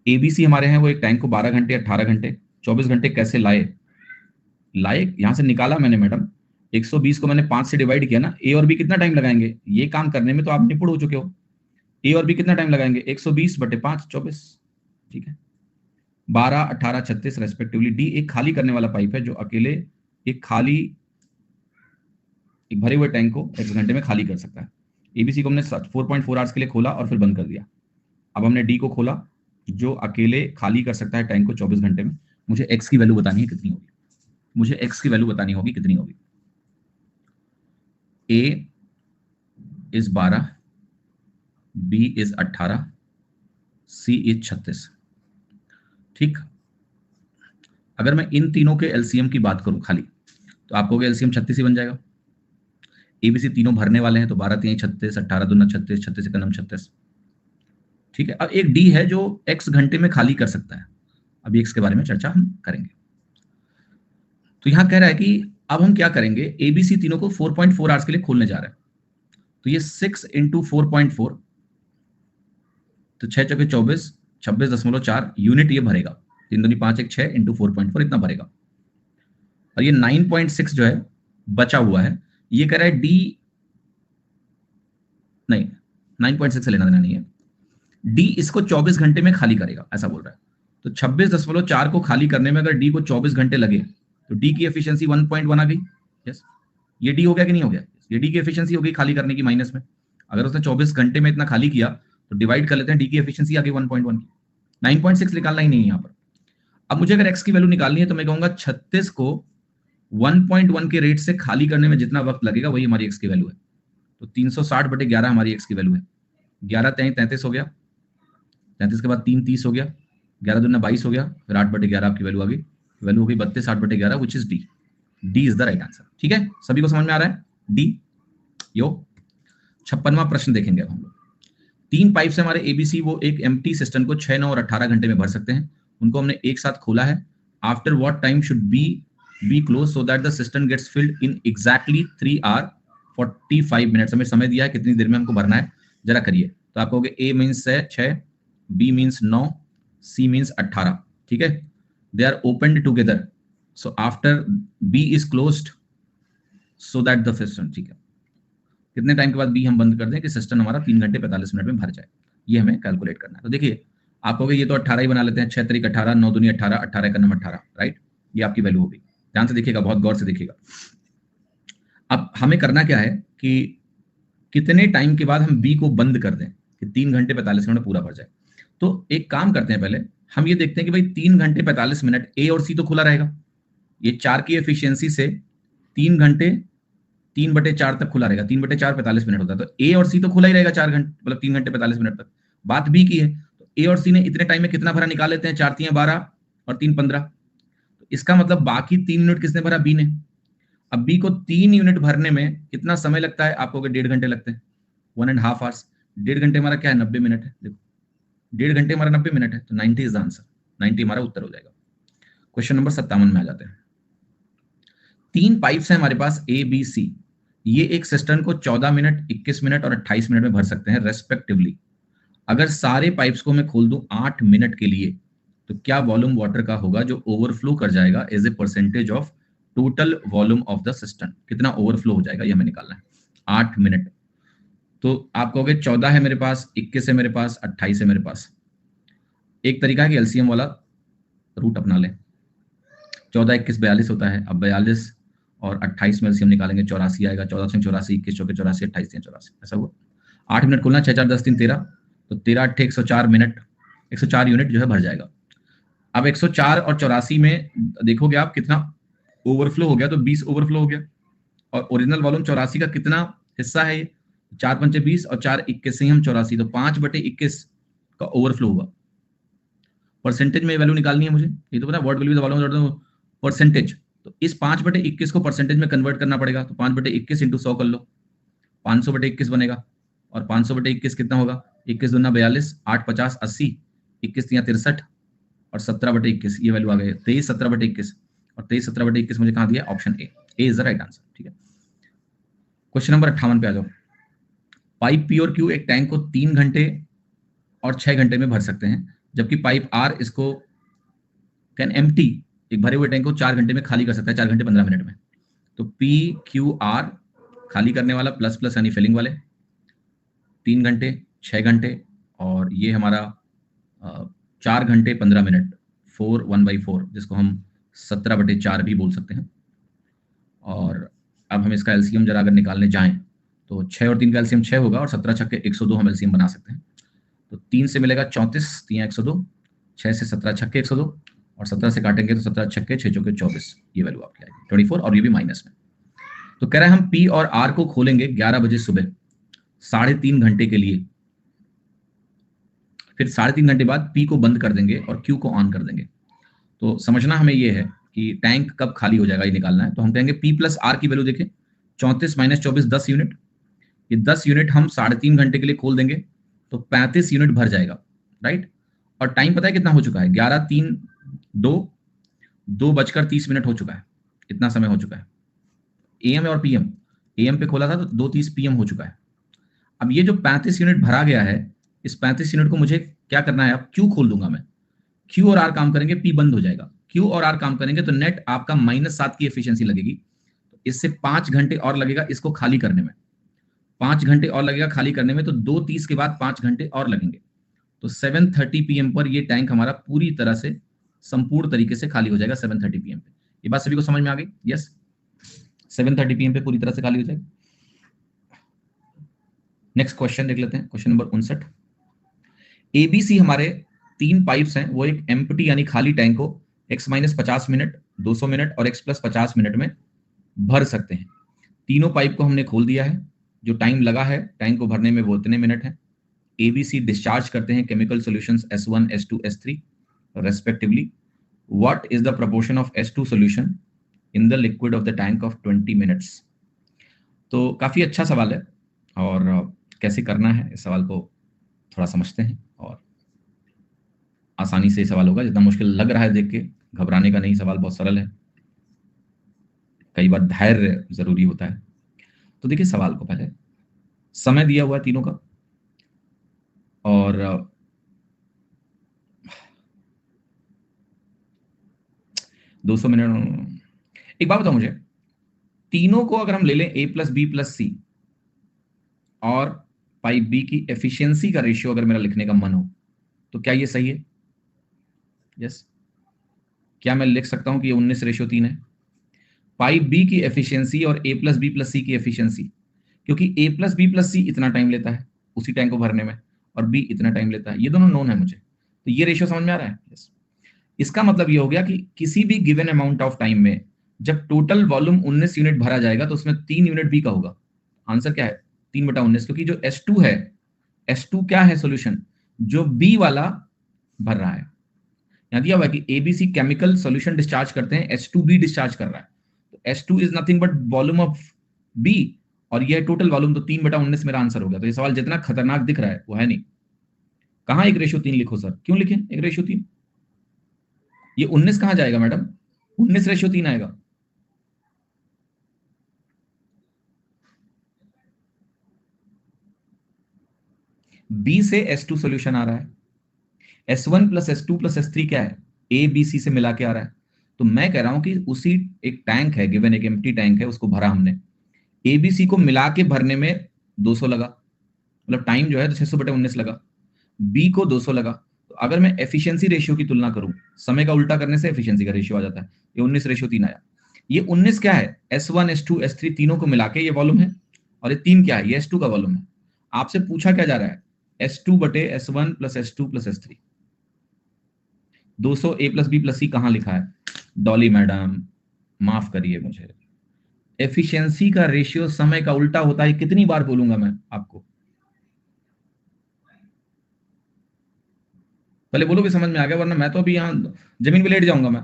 S2: एबीसी हमारे हैं वो एक टैंक को 12 घंटे 18 घंटे 24 घंटे कैसे लाए? यहां से निकाला मैंने मैडम, 120 को मैंने 5 से डिवाइड किया ना। ए और बी कितना टाइम लगाएंगे ये काम करने में? तो आप निपुण हो चुके हो। ए और बी कितना टाइम लगाएंगे? 120/5, 24। ठीक है, 12 18 36 रेस्पेक्टिवली। डी एक खाली करने वाला पाइप है जो अकेले एक भरे हुए टैंक को 1 घंटे में खाली कर सकता है। एबीसी को हमने 4.4 आवर्स के लिए खोला और फिर बंद कर दिया। अब हमने डी को खोला जो अकेले खाली कर सकता है टैंक को 24 घंटे में। मुझे एक्स की वैल्यू बतानी है कितनी होगी, मुझे एक्स की वैल्यू बतानी होगी कितनी होगी। A is 12, B is 18, C is 36। ठीक, अगर मैं इन तीनों के एलसीएम की बात करूं खाली तो आप कहोगे एलसीएम 36 ही बन जाएगा। एबीसी तीनों भरने वाले हैं तो 12 3 36, 18 2 36, 36 एकम 36। ठीक है, अब एक डी है जो x घंटे में खाली कर सकता है। अभी एक्स के बारे में चर्चा हम करेंगे। तो यहां कह रहा है कि अब हम क्या करेंगे, एबीसी तीनों को 4.4 आवर्स के लिए खोलने जा रहे हैं। तो ये 6 इंटू 4.4, तो 6 चौके 24, 26.4 यूनिट ये भरेगा। 3 दूनी 5 1 6 इंटू 4.4 इतना भरेगा। और ये 9.6 जो है बचा हुआ है, ये कह रहा है डी, नहीं 9.6 से लेना देना नहीं है, डी इसको 24 घंटे में खाली करेगा ऐसा बोल रहा है। तो 26.4 को खाली करने में अगर डी को 24 घंटे लगे तो डी की एफिशिएंसी 1.1 आ गई। यस, ये डी हो गया कि नहीं हो गया? ये डी की एफिशिएंसी हो गई खाली करने की माइनस में। अगर उसने 24 घंटे में इतना खाली किया तो डिवाइड कर लेते हैं, डी की एफिशिएंसी आ गई 1.1 की। 9.6 निकालना ही नहीं है यहाँ पर। अब मुझे अगर एक्स की वैल्यू निकालनी है तो मैं कहूंगा 36 को 1.1 के रेट से खाली करने में जितना वक्त लगेगा वही हमारी एक्स की वैल्यू है। तो 360/11 हमारी एक्स की वैल्यू है। 11 33 हो गया, 33 के बाद 3 30 हो गया, 11 दूना 22 हो गया, फिर 8/11 आपकी वैल्यू आ गई, वैल्यू हो गई 32 8/11 which is D. D is the right answer. ठीक है, सभी को समझ में आ रहा है? डी। यो 56वां प्रश्न देखेंगे अब हम लोग। 3 पाइप से हमारे एबीसी वो एक एम्प्टी सिस्टम को 6 9 और 18 घंटे में भर सकते हैं। उनको हमने एक साथ खोला है। After what time should be close so that the system gets filled in exactly 3 hour 45 minutes. हमें समय दिया है कितनी देर में हमको भरना है, जरा करिए। तो आप कहोगे A means 6, B means 9, C means 18। ठीक है, they are opened together, so after B is closed so that the system, ठीक है, कितने टाइम के बाद बी हम बंद कर दें कि सिस्टम हमारा 3 घंटे 45 मिनट में भर जाए, ये हमें कैलकुलेट करना है। तो देखिए आप कहोगे ये तो 18 ही बना लेते हैं, 6 तरीक 18, 9 दूनी 18, 18 का नंबर 18, राइट, ये आपकी वैल्यू होगी। ध्यान से देखिएगा, बहुत गौर से देखिएगा। अब हमें करना क्या है कि कितने टाइम के बाद हम बी को बंद कर दें कि 3 घंटे 45 मिनट पूरा भर जाए। तो एक काम करते हैं, पहले हम ये देखते हैं कि भाई 3 घंटे 45 मिनट ए और सी तो खुला रहेगा। ये 4 की एफिशिएंसी से 3 घंटे 3/4 तक खुला रहेगा। 3/4 45 मिनट होता है, तो ए और सी तो खुला ही रहेगा 4 घंटे, मतलब 3 घंटे 45 मिनट तक। बात बी की है, तो ए और सी ने इतने टाइम में कितना भरा निकाल लेते हैं, 4 3 12 और 3 15। तो इसका मतलब बाकी 3 यूनिट किसने भरा, बी ने। अब बी को 3 यूनिट भरने में कितना समय लगता है, आपको 1.5 घंटे लगते हैं, 1.5 आवर्स। 1.5 घंटे हमारा क्या है, 90 मिनट है। देखो 1.5 घंटे हमारा 90 मिनट है, तो 90 इज द आंसर, 90 हमारा उत्तर हो जाएगा। क्वेश्चन नंबर 57 में आ जाते हैं। 3 पाइप्स हैं हमारे पास ए बी सी। ये एक सिस्टम को 14 मिनट 21 मिनट और 28 मिनट में भर सकते हैं रेस्पेक्टिवली। अगर सारे पाइप्स को मैं खोल दूं 8 मिनट के लिए, तो क्या वॉल्यूम वाटर का होगा जो ओवरफ्लो कर जाएगा as a percentage of total volume of the system. कितना ओवरफ्लो हो जाएगा ये हमें निकालना है। 8 मिनट, तो आप कहोगे 14 है मेरे पास, 21 है मेरे पास, 28 है मेरे पास। एक तरीका है कि एलसीएम वाला रूट अपना लें। 14 21 42 होता है। अब 42 और 28 में एलसीएम निकालेंगे, 84 आएगा। 14 से 84, 21 चौके 84, 28 से 84, ऐसा हुआ। 8 मिनट खुलना, 6 4 10 3 13, तो 13 8 104 मिनट, 104 यूनिट जो है भर जाएगा। अब 104 और 84 में देखोगे आप कितना ओवरफ्लो हो गया, तो 20 ओवरफ्लो हो गया। और ओरिजिनल वॉल्यूम 84 का कितना हिस्सा है, 4 पंचे 20 और 4 21 से ही हम 84, तो 5/21 का ओवरफ्लो हुआ। परसेंटेज में वैल्यू निकालनी है मुझे, ये तो पता है, what will be the volume percentage. तो इस 5/21 को परसेंटेज में कन्वर्ट करना पड़ेगा, तो 5/21 इंटू 100 कर लो, 500/21 बनेगा। और 500/21 कितना होगा, 21 दूना 42, 8 50 80, 21 3 63 और 17/21, ये वैल्यू आ गई 23 17/21। और 23 17/21 मुझे कहां दिया, option A is the right answer. ठीक है, क्वेश्चन नंबर 58 पे आ जाओ। पाइप पी और क्यू एक टैंक को 3 घंटे और 6 घंटे में भर सकते हैं, जबकि पाइप आर इसको कैन एम्प्टी, एक भरे हुए टैंक को 4 घंटे में खाली कर सकता है, 4 घंटे 15 मिनट में। तो पी क्यू आर खाली करने वाला प्लस प्लस यानी फिलिंग वाले 3 घंटे 6 घंटे, और ये हमारा 4 घंटे 15 मिनट, 4 1/4, जिसको हम 17/4 भी बोल सकते हैं। और अब हम इसका एलसीएम जरा अगर निकालने जाएं तो 6 और 3 का एलसीएम 6 होगा, और 17 छक्के 102 हम एलसीएम बना सकते हैं। तो 3 से मिलेगा 34, 3 102, 6 से 17 छक्के 102, और 17 से काटेंगे तो 17 छक्के 6 चौके 24, ये वैल्यू आपकी आएगी 24, और ये भी माइनस में। तो कह रहे हैं हम पी और आर को खोलेंगे 11 बजे सुबह 3.5 घंटे के लिए, फिर 3.5 घंटे बाद पी को बंद कर देंगे और क्यू को ऑन कर देंगे। तो समझना हमें ये है कि टैंक कब खाली हो जाएगा, ये निकालना है। तो हम कहेंगे पी प्लस आर की वैल्यू देखें, 34 - 24 10 यूनिट। ये 10 यूनिट हम 3.5 घंटे के लिए खोल देंगे, तो 35 यूनिट भर जाएगा, राइट। और टाइम पता है कितना हो चुका है, 11 3 2 बजकर 30 मिनट हो चुका है, इतना समय हो चुका है। एएम और पीएम, एएम पे खोला था तो 2:30 पीएम हो चुका है। अब ये जो 35 यूनिट भरा गया है, इस 35 यूनिट को मुझे क्या करना है, अब क्यू खोल दूंगा मैं। Q और R काम करेंगे, P बंद हो जाएगा। Q और R काम करेंगे तो नेट आपका -7 की एफिशिएंसी लगेगी। इससे 5 घंटे और लगेगा इसको खाली करने में, 5 घंटे और लगेगा खाली करने में, तो 2:30 के बाद 5 घंटे और लगेंगे। तो 7:30 PM पर ये टैंक हमारा पूरी तरह से संपूर्ण तरीके से खाली हो जाएगा 7:30 PM पे। ये बात सभी को समझ में आ गई? यस, 7:30 PM पे पूरी तरह से खाली हो जाएगा। नेक्स्ट क्वेश्चन देख लेते हैं, क्वेश्चन नंबर 59। एबीसी हमारे 3 पाइप्स हैं, वो एक एम्प्टी यानी खाली टैंक को x-50 मिनट, 200 मिनट और x+50 मिनट में भर सकते हैं। तीनों पाइप को हमने खोल दिया है। जो टाइम लगा है टैंक को भरने में वो इतने मिनट है। एबीसी डिस्चार्ज करते हैं chemical solutions S1, S2, S3 respectively. What is the proportion of S2 solution in the liquid of the tank of 20 minutes. तो काफी अच्छा सवाल है और कैसे करना है इस सवाल को थोड़ा समझते हैं और आसानी से सवाल होगा। जितना मुश्किल लग रहा है देख के घबराने का नहीं, सवाल बहुत सरल है। कई बार धैर्य जरूरी होता है। तो देखिए सवाल को पहले समय दिया हुआ है तीनों का और 200 मिनट। एक बात बताओ मुझे, तीनों को अगर हम ले लें A+B+C और पाइप बी की एफिशिएंसी का रेशियो अगर मेरा लिखने का मन हो तो क्या ये सही है? यस। क्या मैं लिख सकता हूं कि ये 19:3 है? पाइप बी की एफिशिएंसी और A+B+C की एफिशिएंसी, क्योंकि A+B+C इतना टाइम लेता है उसी टैंक को भरने में और बी इतना टाइम लेता है, ये दोनों नोन है मुझे, तो ये रेशियो समझ में आ रहा है? यस। इसका मतलब ये हो गया कि किसी भी गिवन अमाउंट ऑफ टाइम में जब टोटल वॉल्यूम 19 यूनिट भरा जाएगा तो उसमें 3 यूनिट बी का होगा। आंसर क्या है? 3/19, क्योंकि जो S2 है, S2 क्या है सॉल्यूशन? जो बी वाला भर रहा है। यहां दिया हुआ है कि एबीसी केमिकल सॉल्यूशन डिस्चार्ज करते हैं, S2B डिस्चार्ज कर रहा है, तो S2 is nothing but volume of B और ये टोटल वॉल्यूम, तो 3/19 मेरा आंसर हो गया। तो ये सवाल जितना खतरनाक दिख रहा है वो है नहीं। कहां 1:3 लिखो सर? क्यों लिखें 1:3? ये 19 कहां जाएगा मैडम? 19:3 आएगा। बी से S2 सॉल्यूशन आ रहा है, S1 + S2 + S3 क्या है? ए बी सी से मिला के आ रहा है। तो मैं कह रहा हूं कि उसी एक टैंक है, गिवन एक एम्प्टी टैंक है, उसको भरा हमने, एबीसी को मिला के भरने में 200 लगा, मतलब टाइम जो है तो 600/19 लगा, बी को 200 लगा। तो अगर मैं एफिशिएंसी रेशियो की तुलना करूं, समय का उल्टा करने से एफिशिएंसी का रेशियो आ जाता है। ये 19:3 आया। ये 19 क्या है? S1, S2, S3 तीनों को मिला के ये वॉल्यूम है और ये 3 क्या है? ये S2 का वॉल्यूम है। आपसे पूछा क्या जा रहा है? S2/S1 + S2 + S3। 200 A+B+C कहां लिखा है? डॉली मैडम माफ करिए मुझे, एफिशिएंसी का रेशियो समय का उल्टा होता है। कितनी बार बोलूंगा मैं आपको? पहले बोलो कि समझ में आ गया, वरना मैं तो अभी यहां जमीन पे लेट जाऊंगा मैं।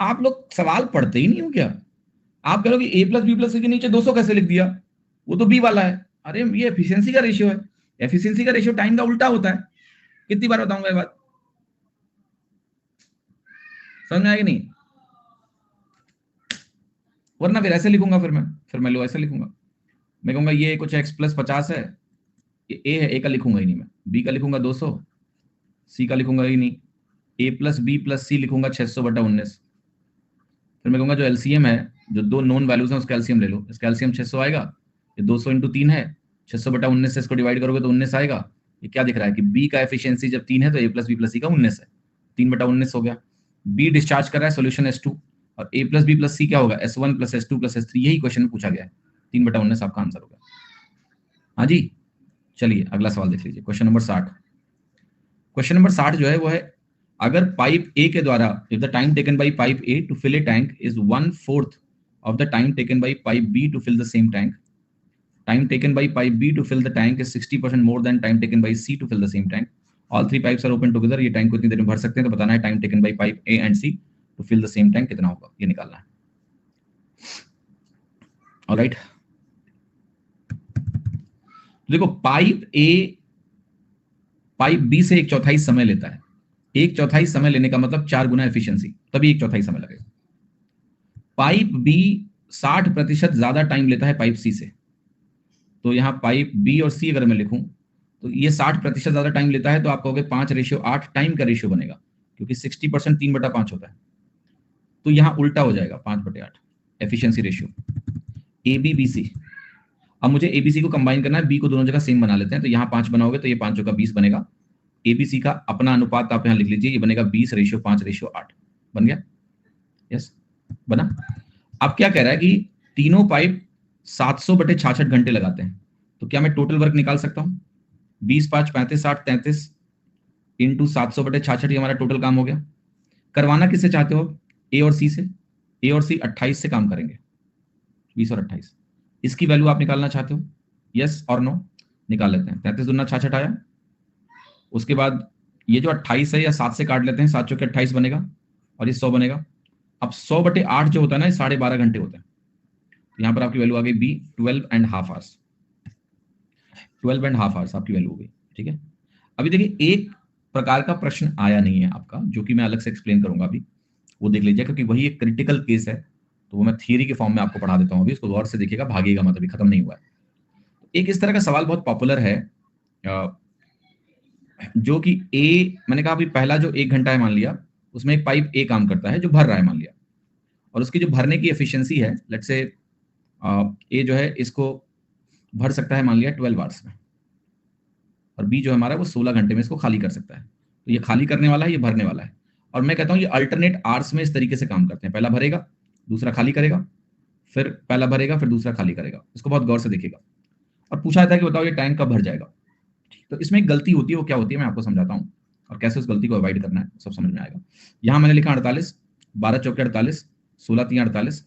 S2: आप लोग सवाल पढ़ते ही नहीं हो क्या? आप कह लो कि A+B+C के नीचे 200 कैसे लिख दिया? वो तो बी वाला है। अरे ये एफिशिएंसी का रेशियो है, एफिशिएंसी का रेशियो टाइम का उल्टा होता है। कितनी बार बताऊंगा ये बात? समझ में आएगी नहीं? वरना फिर ऐसे लिखूंगा, फिर मैं लो ऐसे लिखूंगा। मैं कहूंगा ये कुछ x+50 है, ये ए है, ए का लिखूंगा ही नहीं मैं, बी का लिखूंगा 200, सी का लिखूंगा ही नहीं, A+B+C लिखूंगा 600/19। फिर मैं कहूंगा जो एलसीएम है, जो दो नोन वैल्यूज हैं उसका एलसीएम ले लो, इसका एलसीएम 600 आएगा, ये 200 × 3 है, 600/19 से इसको डिवाइड करोगे तो 19 आएगा। ये क्या दिख रहा है कि बी का एफिशिएंसी जब 3 है तो A+B+C का 19 है, 3/19 हो गया। बी डिस्चार्ज कर रहा है सोल्यूशन S2 और A+B+C क्या होगा? S1 + S2 + S3। यही क्वेश्चन में पूछा गया है, 3/19 आपका आंसर होगा। हाँ जी, चलिए अगला सवाल देख लीजिए, क्वेश्चन नंबर 60। क्वेश्चन नंबर 60 जो है वो है, अगर पाइप ए के द्वारा, if the time taken by pipe A to fill a tank is 1/4 of the time taken by pipe B to fill the same tank, time taken by pipe B to fill the tank is 60% more than time taken by C to fill the same tank. All three pipes are open together. ये tank को इतनी देर में भर सकते हैं, तो बताना है time taken by pipe A and C to fill the same tank कितना होगा, ये निकालना है। ऑलराइट, देखो पाइप ए पाइप बी से 1/4 समय लेता है। 1/4 समय लेने का मतलब 4 गुना एफिशिएंसी, तभी 1/4 समय लगेगा। पाइप बी 60% ज्यादा टाइम लेता है पाइप सी से, तो यहां पाइप बी और सी अगर मैं लिखूं तो ये 60% ज्यादा टाइम लेता है, तो आप कहोगे 5:8 टाइम का रेशियो बनेगा, क्योंकि 60% 3/5 होता है। तो यहाँ उल्टा हो जाएगा 5/8 एफिशिएंसी रेशियो ABBC। अब मुझे ABC को कंबाइन करना है, B को दोनों जगह सेम बना लेते हैं, तो यहाँ 5 बनाओगे तो ये 5 का 20 बनेगा। ABC का अपना अनुपात आप यहाँ लिख लीजिए, ये बनेगा 20:5:8 बन गया। यस, बना। अब क्या कह रहा है कि तीनों पाइप 700/66 घंटे लगाते हैं, तो क्या मैं टोटल वर्क निकाल सकता हूँ? 20 5 35 60 33 इंटू 700/66, ये हमारा टोटल काम हो गया। करवाना किससे चाहते हो? A और C से। A और C 28 से काम करेंगे, 20 और 28। इसकी वैल्यू आप निकालना चाहते हो? यस और नो? निकाल लेते हैं। 33 दूना 66 आया। उसके बाद ये जो 28 है या 7 से काट लेते हैं, 7 चौके 28 बनेगा और ये 100 बनेगा। अब 100/8 जो होता है ना, ये 12.5 घंटे होते हैं। यहाँ पर आपकी वैल्यू आ गई B 12.5 आवर्स। 12.5 आवर्स आपकी वैल्यू हो गई। ठीक है, अभी देखिए एक प्रकार का प्रश्न आया नहीं है आपका, जो कि मैं अलग से एक्सप्लेन करूंगा अभी, वो देख लीजिए, क्योंकि वही एक क्रिटिकल केस है, तो वो मैं थियरी के फॉर्म में आपको पढ़ा देता हूँ अभी, इसको गौर से देखिएगा, भागेगा मत, अभी खत्म नहीं हुआ है। एक इस तरह का सवाल बहुत पॉपुलर है, जो कि मैंने कहा अभी पहला जो 1 घंटा है मान लिया, उसमें एक पाइप A काम करता है जो भर रहा है मान लिया, और उसकी जो भरने की एफिशिएंसी है, लेट्स से A जो है इसको भर सकता है मान लिया 12 आवर्स में, और B जो हमारा वो 16 घंटे में इसको खाली कर सकता है। तो ये खाली करने वाला है, ये भरने वाला है, और मैं कहता हूँ ये अल्टरनेट आवर्स में इस तरीके से काम करते हैं, पहला भरेगा दूसरा खाली करेगा, फिर पहला भरेगा फिर दूसरा खाली करेगा। इसको बहुत गौर से देखिएगा। और पूछा जाता है कि बताओ ये टैंक कब भर जाएगा। तो इसमें एक गलती होती है, वो क्या होती है मैं आपको समझाता हूँ, और कैसे उस गलती को अवॉइड करना है सब समझ में आएगा। यहाँ मैंने लिखा 48, 12 चौके 48, 16 3 48।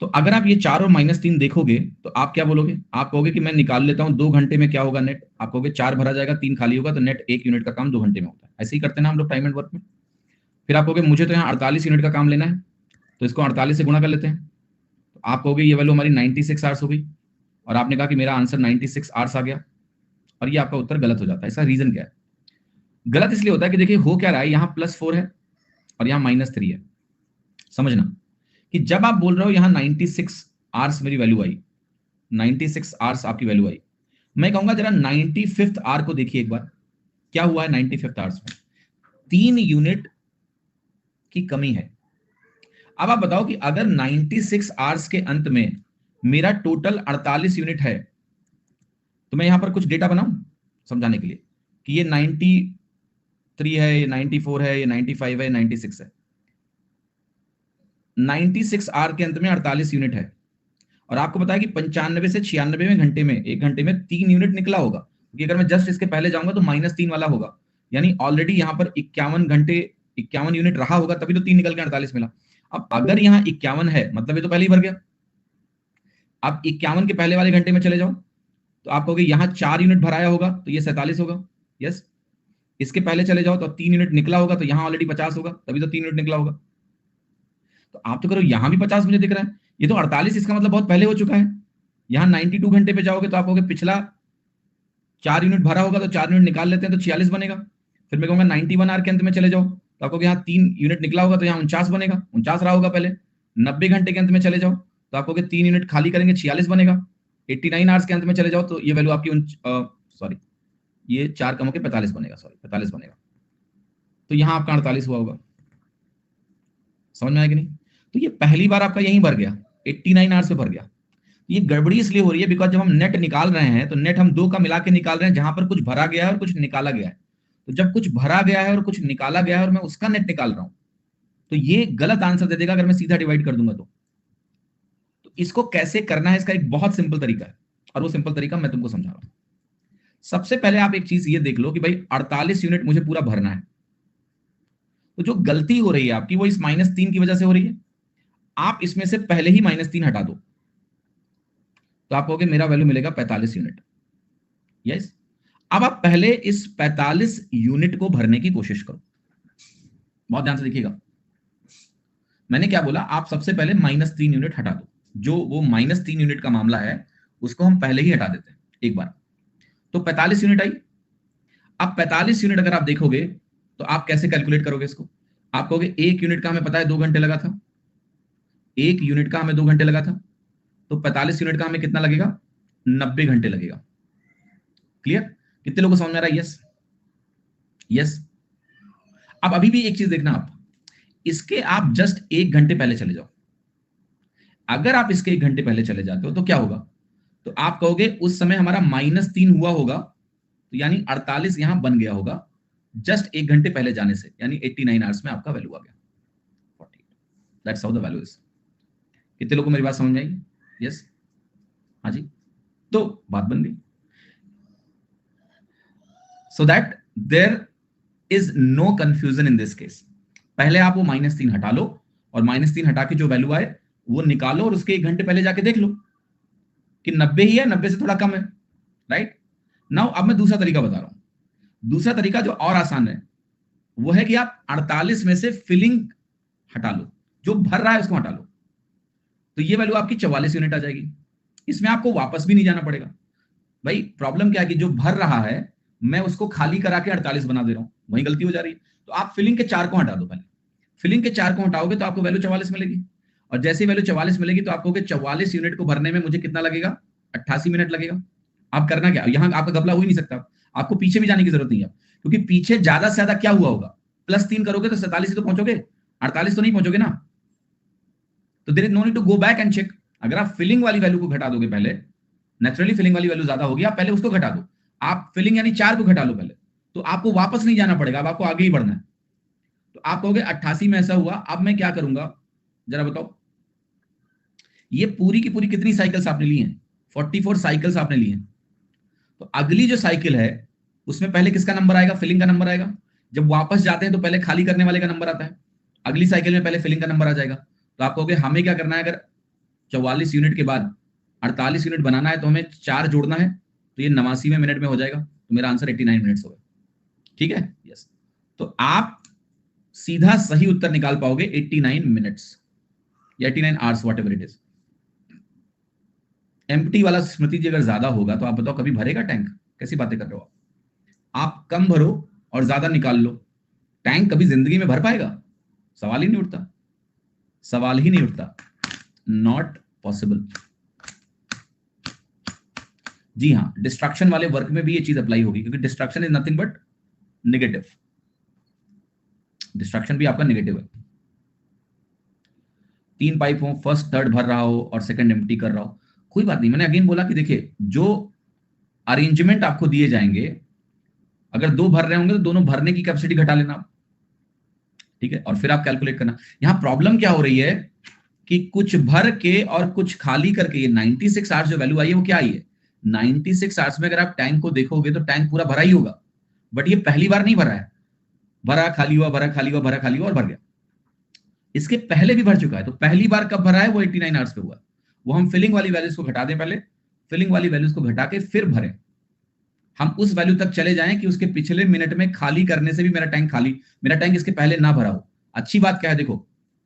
S2: तो अगर आप ये 4 और -3 देखोगे तो आप क्या बोलोगे? आप कहोगे कि मैं निकाल लेता हूँ 2 घंटे में क्या होगा नेट। आप कहोगे 4 भरा जाएगा 3 खाली होगा, तो नेट 1 यूनिट का काम 2 घंटे में होता है। ऐसे ही करते हैं ना हम लोग टाइम एंड वर्क में। फिर आप कहोगे मुझे तो यहाँ 48 यूनिट का काम लेना है, तो इसको 48 से गुणा कर लेते हैं। तो आप कहोगे ये वैल्यू हमारी 96 आवर्स हो गई, और आपने कहा कि मेरा आंसर 96 आवर्स आ गया, और ये आपका उत्तर गलत हो जाता है। इसका रीजन क्या है? गलत इसलिए होता है कि देखिए हो क्या रहा है, यहाँ +4 है और यहाँ -3 है। समझना कि जब आप बोल रहे हो यहाँ 96 आवर्स मेरी वैल्यू आई, 96 आवर्स आपकी वैल्यू आई, मैं कहूंगा जरा 95th आवर को देखिए एक बार, क्या हुआ है 95th आवर्स में? 3 यूनिट की कमी है। अब आप बताओ कि अगर 96 आवर्स के अंत में मेरा टोटल 48 यूनिट है, तो मैं यहां पर कुछ डेटा बनाऊं समझाने के लिए कि ये 93 है, ये 94 है, ये 95 है, 96 है। 96 आवर के अंत में 48 यूनिट है, और आपको पता है कि 95 से 96 में घंटे में, 1 घंटे में 3 यूनिट निकला होगा, क्योंकि अगर मैं जस्ट इसके पहले जाऊंगा तो -3 वाला होगा, यानी ऑलरेडी यहां पर 51 घंटे 51 यूनिट रहा होगा, तभी तो 3 निकल के 48 मिला। अब अगर यहाँ 51 है मतलब ये तो पहले ही भर गया। आप 51 के पहले वाले घंटे में चले जाओ, तो आप कहोगे यहाँ 4 यूनिट भराया होगा, तो ये 47 होगा। यस, इसके पहले चले जाओ तो 3 यूनिट निकला होगा, तो यहाँ ऑलरेडी 50 होगा, तभी तो 3 यूनिट निकला होगा। तो आप तो करो यहाँ भी 50 मुझे दिख रहा है, ये तो 48, इसका मतलब बहुत पहले हो चुका है। यहाँ 92 घंटे पे जाओगे तो आप कहोगे पिछला 4 यूनिट भरा होगा, तो 4 यूनिट निकाल लेते हैं तो 46 बनेगा। फिर मैं कहूंगा 91 आवर के अंत में चले जाओ, तो आपको यहाँ 3 यूनिट निकला होगा, तो यहाँ 49 बनेगा, 49 रहा होगा पहले। 90 घंटे के अंत में चले जाओ तो आपको 3 यूनिट खाली करेंगे, 46 बनेगा। 89 आवर्स के अंत में चले जाओ तो ये वैल्यू आपकी ये 4 कम होकर 45 बनेगा, 45 बनेगा। तो यहाँ आपका 48 हुआ होगा। समझ में आया कि नहीं? तो ये पहली बार आपका यहीं भर गया, 89 आवर्स पे भर गया। ये गड़बड़ी इसलिए हो रही है बिकॉज जब हम नेट निकाल रहे हैं तो नेट हम 2 का मिला के निकाल रहे हैं, जहां पर कुछ भरा गया है और कुछ निकाला गया है। तो जब कुछ भरा गया है और कुछ निकाला गया है और मैं उसका नेट निकाल रहा हूं, तो ये गलत आंसर दे देगा अगर मैं सीधा डिवाइड कर दूंगा तो इसको कैसे करना है, इसका एक बहुत सिंपल तरीका है, और वो सिंपल तरीका मैं तुमको समझा रहा हूं। सबसे पहले आप एक चीज ये देख लो कि भाई 48 यूनिट मुझे पूरा भरना है, तो जो गलती हो रही है आपकी वो इस -3 की वजह से हो रही है। आप इसमें से पहले ही -3 हटा दो, तो आप कहोगे मेरा वैल्यू मिलेगा 45 यूनिट। यस, अब आप पहले इस 45 यूनिट को भरने की कोशिश करो। बहुत ध्यान से देखिएगा, मैंने क्या बोला, आप सबसे पहले -3 यूनिट हटा दो। जो वो -3 यूनिट का मामला है उसको हम पहले ही हटा देते हैं एक बार, तो 45 यूनिट आई। अब 45 यूनिट अगर आप देखोगे तो आप कैसे कैलकुलेट करोगे इसको? आप कहोगे 1 यूनिट का हमें पता है 2 घंटे लगा था, 1 यूनिट का हमें 2 घंटे लगा था, तो 45 यूनिट का हमें कितना लगेगा? 90 घंटे लगेगा। क्लियर? कितने लोगों को समझ में आ रहा है? Yes yes. अब अभी भी एक चीज देखना, आप इसके आप जस्ट 1 घंटे पहले चले जाओ। अगर आप इसके 1 घंटे पहले चले जाते हो तो क्या होगा? तो आप कहोगे उस समय हमारा -3 हुआ होगा, तो यानी 48 यहां बन गया होगा जस्ट 1 घंटे पहले जाने से, यानी 89 आवर्स में आपका वैल्यू आ गया 48। That's how the value is. कितने लोगों को मेरी बात समझ में आई? यस, हाँ जी। तो बात बन गई। So that there is no confusion in this case. पहले आप वो -3 हटा लो, और -3 हटा के जो वैल्यू आए वो निकालो, और उसके 1 घंटे पहले जाके देख लो कि 90 ही है, 90 से थोड़ा कम है, राइट? नाउ अब मैं दूसरा तरीका बता रहा हूं। दूसरा तरीका जो और आसान है वो है कि आप 48 में से फिलिंग हटा लो, जो भर रहा है उसको हटा लो, तो ये वैल्यू आपकी 44 यूनिट आ जाएगी। इसमें आपको वापस भी नहीं जाना पड़ेगा। भाई प्रॉब्लम क्या है कि जो भर रहा है मैं उसको खाली करा के 48 बना दे रहा हूं, वही गलती हो जा रही है। तो आप फिलिंग के 4 को हटा दो पहले। फिलिंग के 4 को हटाओगे तो आपको वैल्यू 44 मिलेगी, और जैसे ही वैल्यू 44 मिलेगी तो आपको 44 यूनिट को भरने में मुझे कितना लगेगा? 88 मिनट लगेगा। आप करना क्या, यहां आपका घपला हो ही नहीं सकता, आपको पीछे भी जाने की जरूरत नहीं है, क्योंकि पीछे ज्यादा से ज्यादा क्या हुआ होगा? +3 करोगे तो 47 ही तो पहुंचोगे, 48 तो नहीं पहुंचोगे ना। तो there is no need to go back and check. अगर आप फिलिंग वाली वैल्यू को घटा दोगे पहले, नेचुरली फिलिंग वाली वैल्यू ज्यादा होगी, आप पहले उसको घटा दो। आप फिलिंग यानी 4 को घटा लो पहले, तो आपको वापस नहीं जाना पड़ेगा, अब आपको आगे ही बढ़ना है। तो आप कहोगे 88 में ऐसा हुआ, अब मैं क्या करूंगा जरा बताओ। ये पूरी की पूरी कितनी साइकिल्स आपने ली हैं? 44 साइकिल्स आपने ली हैं। तो अगली जो साइकिल है उसमें पहले किसका नंबर आएगा? फिलिंग का नंबर आएगा। जब वापस जाते हैं तो पहले खाली करने वाले का नंबर आता है। अगली साइकिल में पहले फिलिंग का नंबर आ जाएगा। तो आप कहोगे हमें क्या करना है, अगर 44 यूनिट के बाद 48 यूनिट बनाना है तो हमें 4 जोड़ना है, तो ये 89 मिनट में हो जाएगा। तो मेरा आंसर 89 मिनट्स होगा। ठीक है, यस। तो आप सीधा सही उत्तर निकाल पाओगे 89 मिनट्स या 89 hours, what ever it is. Empty वाला स्मृति जी अगर ज्यादा होगा तो आप बताओ कभी भरेगा टैंक? कैसी बातें कर रहे हो आप कम भरो और ज्यादा निकाल लो, टैंक कभी जिंदगी में भर पाएगा? सवाल ही नहीं उठता, सवाल ही नहीं उठता। Not possible. जी हाँ, डिस्ट्रक्शन वाले वर्क में भी ये चीज अप्लाई होगी, क्योंकि destruction is nothing but negative. Destruction भी आपका नेगेटिव है। 3 पाइप हो, फर्स्ट थर्ड भर रहा हो और सेकंड एम्प्टी कर रहा हो, कोई बात नहीं। मैंने अगेन बोला कि देखिए, जो अरेंजमेंट आपको दिए जाएंगे, अगर 2 भर रहे होंगे तो दोनों भरने की कैपेसिटी घटा लेना आप, ठीक है, और फिर आप कैलकुलेट करना। यहां प्रॉब्लम क्या हो रही है कि कुछ भर के और कुछ खाली करके ये 96 आवर्स जो वैल्यू आई है वो क्या आई है? 96 आवर्स में अगर आप टैंक को देखोगे तो टैंक पूरा भरा ही होगा, बट ये पहली बार नहीं भरा है। भरा खाली हुआ, भरा खाली हुआ, भरा खाली हुआ और भर गया। इसके पहले भी भर चुका है। तो पहली बार कब भरा है? वो 89 आवर्स पे हुआ। वो हम फिलिंग वाली वैल्यूज को घटा दें पहले, फिलिंग वाली वैल्यूज को घटा के फिर भरें। हम उस वैल्यू तक चले जाएं कि उसके पिछले मिनट में खाली करने से भी मेरा टैंक खाली, मेरा टैंक इसके पहले ना भरा हो। अच्छी बात क्या है, देखो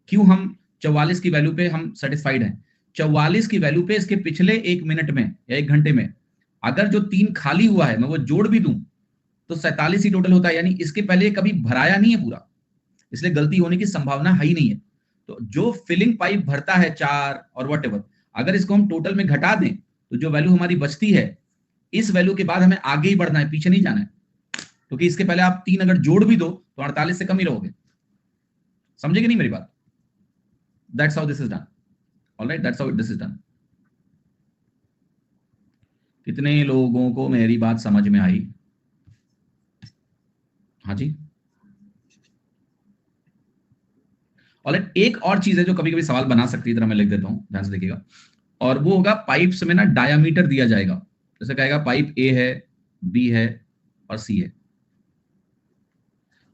S2: क्यों हम 44 की वैल्यू पे हम सेटिस्फाइड हैं। 44 की वैल्यू पे इसके पिछले 1 मिनट में या 1 घंटे में अगर जो 3 खाली हुआ है मैं वो जोड़ भी दूं तो 47 ही टोटल होता है, यानी इसके पहले कभी भराया नहीं है पूरा, इसलिए गलती होने की संभावना है ही नहीं है। तो जो फिलिंग पाइप भरता है 4 और वट एवर, अगर इसको हम टोटल में घटा दें तो जो वैल्यू हमारी बचती है, इस वैल्यू के बाद हमें आगे ही बढ़ना है, पीछे नहीं जाना है, क्योंकि इसके पहले आप 3 अगर जोड़ भी दो तो 48 से कम ही रहोगे। समझे कि नहीं मेरी बात? That's how this is done. Alright, that's how this is done. कितने लोगों को मेरी बात समझ में आई? हाँ जी। ऑलराइट, एक और चीज है जो कभी कभी सवाल बना सकती है, इधर मैं लिख देता हूं, ध्यान से देखिएगा, और वो होगा पाइप्स में ना डायामीटर दिया जाएगा। जैसे कहेगा पाइप ए है, बी है और सी है।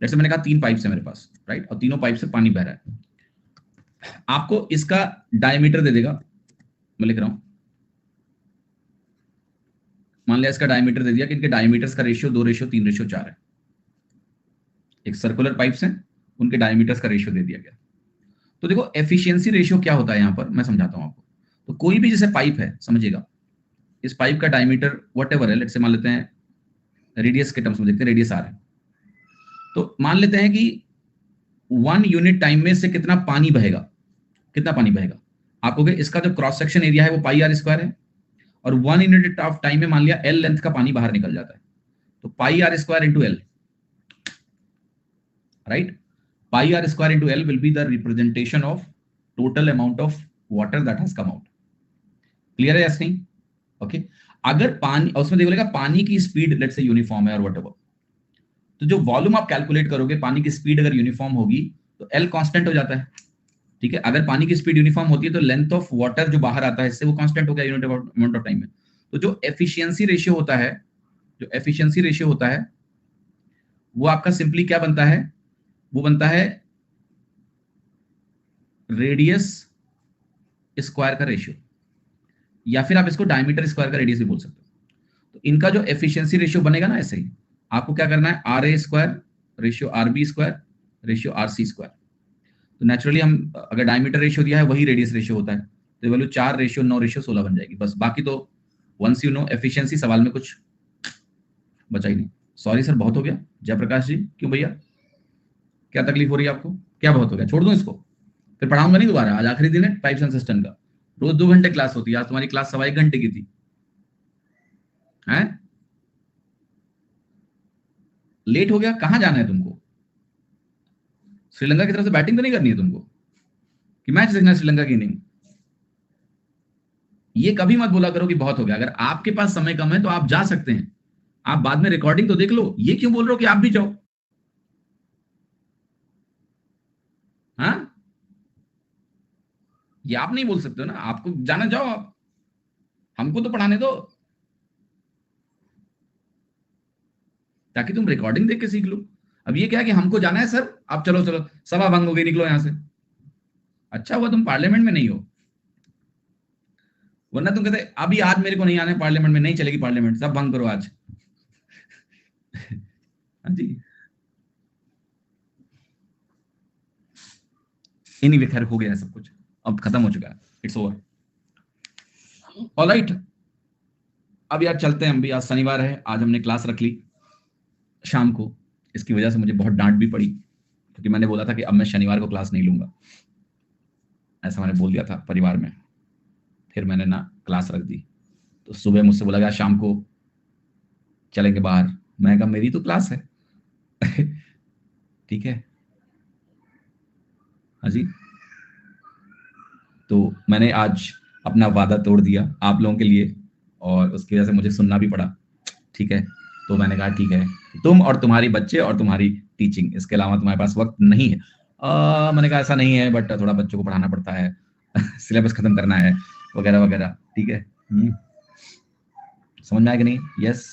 S2: जैसे मैंने कहा 3 पाइप्स है मेरे पास, राइट, और तीनों पाइप से पानी बह रहा है। आपको इसका डायमीटर दे देगा, मैं लिख रहा हूं, मान लिया इसका डायमीटर दे दिया कि इनके डायमीटर्स का रेशियो 2:3:4 है। एक सर्कुलर पाइप्स हैं, उनके डायमीटर्स का रेशियो दे दिया गया। तो देखो एफिशिएंसी रेशियो क्या होता है यहां पर, मैं समझाता हूं आपको। तो कोई भी जैसे पाइप है, समझिएगा, इस पाइप का डायमीटर वट एवर है, लेट्स से मान लेते हैं रेडियस के टर्म्स में देखते हैं, रेडियस आर है। तो मान लेते हैं कि 1 यूनिट टाइम में से कितना पानी बहेगा, कितना पानी बहेगा। आप कहोगे इसका जो क्रॉस सेक्शन एरिया है वो πr² है, और 1 यूनिट ऑफ टाइम में मान लिया L लेंथ का पानी बाहर निकल जाता है, तो pi r square into L, right? Pi r square into L will be the representation of total amount of water that has come out. Clear है यस नहीं? ओके। अगर पानी, उसमें देखो पानी की स्पीड लेट्स से यूनिफॉर्म है और व्हाटएवर, तो जो वॉल्यूम आप कैलकुलेट करोगे, पानी की स्पीड अगर यूनिफॉर्म होगी तो एल कांस्टेंट हो जाता है, ठीक है? अगर पानी की स्पीड यूनिफॉर्म होती है तो लेंथ ऑफ वाटर जो बाहर आता है इससे वो कांस्टेंट हो गया यूनिट अमाउंट ऑफ टाइम में। तो जो एफिशिएंसी रेशियो होता है, जो एफिशिएंसी रेशियो होता है वो आपका सिंपली क्या बनता है, वो बनता है रेडियस स्क्वायर का रेशियो, या फिर आप इसको डायमीटर स्क्वायर का रेडियस भी बोल सकते हो। तो इनका जो एफिशिएंसी रेशियो बनेगा ना, ऐसे ही आपको क्या करना है, R A square ratio R B square ratio R C square. तो नेचुरली हम अगर डायमीटर रेशियो दिया है वही रेडियस रेशियो होता है, तो वैल्यू 4 रेशियो 9 रेशियो 16 बन जाएगी बस। बाकी तो वंस यू नो एफिशिएंसी, सवाल में कुछ बचा ही नहीं। सॉरी सर बहुत हो गया जयप्रकाश जी, क्यों भैया, क्या तकलीफ हो रही है आपको, क्या बहुत हो गया? छोड़ दूं इसको, फिर पढ़ाऊंगा नहीं दोबारा, आज आखिरी दिन है पाइप्स एंड सिस्टम का, रोज 2 घंटे क्लास होती है, आज तुम्हारी क्लास 1.25 घंटे की थी हैं? लेट हो गया, कहां जाना है तुमको? श्रीलंका की तरफ से बैटिंग तो नहीं करनी है तुमको कि मैच देखना है श्रीलंका की इनिंग? ये कभी मत बोला करो कि बहुत हो गया। अगर आपके पास समय कम है तो आप जा सकते हैं, आप बाद में रिकॉर्डिंग तो देख लो। ये क्यों बोल रहे हो कि आप भी जाओ? हाँ, ये आप नहीं बोल सकते हो ना, आपको जाना, जाओ आप, हमको तो पढ़ाने दो, ताकि तुम रिकॉर्डिंग देख के सीख लो। अब ये क्या कि हमको जाना है सर, आप चलो चलो, सभा भंग हो गई, निकलो यहां से। अच्छा हुआ तुम पार्लियामेंट में नहीं हो, वरना तुम कहते अभी आज मेरे को नहीं आना है पार्लियामेंट में, नहीं चलेगी पार्लियामेंट, सब भंग करो आज। हाँ जी, एनीवे खैर हो गया सब कुछ, अब खत्म हो चुका है, इट्स ओवर। ऑलराइट, अब यार चलते हैं हम भी, आज शनिवार है, आज हमने क्लास रख ली शाम को, इसकी वजह से मुझे बहुत डांट भी पड़ी, क्योंकि मैंने बोला था कि अब मैं शनिवार को क्लास नहीं लूंगा, ऐसा मैंने बोल दिया था परिवार में। फिर मैंने ना क्लास रख दी, तो सुबह मुझसे बोला गया शाम को चलेंगे बाहर, मैं कहा मेरी तो क्लास है। ठीक है, हाँ जी। तो मैंने आज अपना वादा तोड़ दिया आप लोगों के लिए, और उसकी वजह से मुझे सुनना भी पड़ा, ठीक है? तो मैंने कहा ठीक है, तुम और तुम्हारी बच्चे और तुम्हारी टीचिंग, इसके अलावा तुम्हारे पास वक्त नहीं है। मैंने कहा ऐसा नहीं है, बट थोड़ा बच्चों को पढ़ाना पड़ता है, सिलेबस खत्म करना है वगैरह वगैरह, ठीक है? समझ में आया कि नहीं? यस।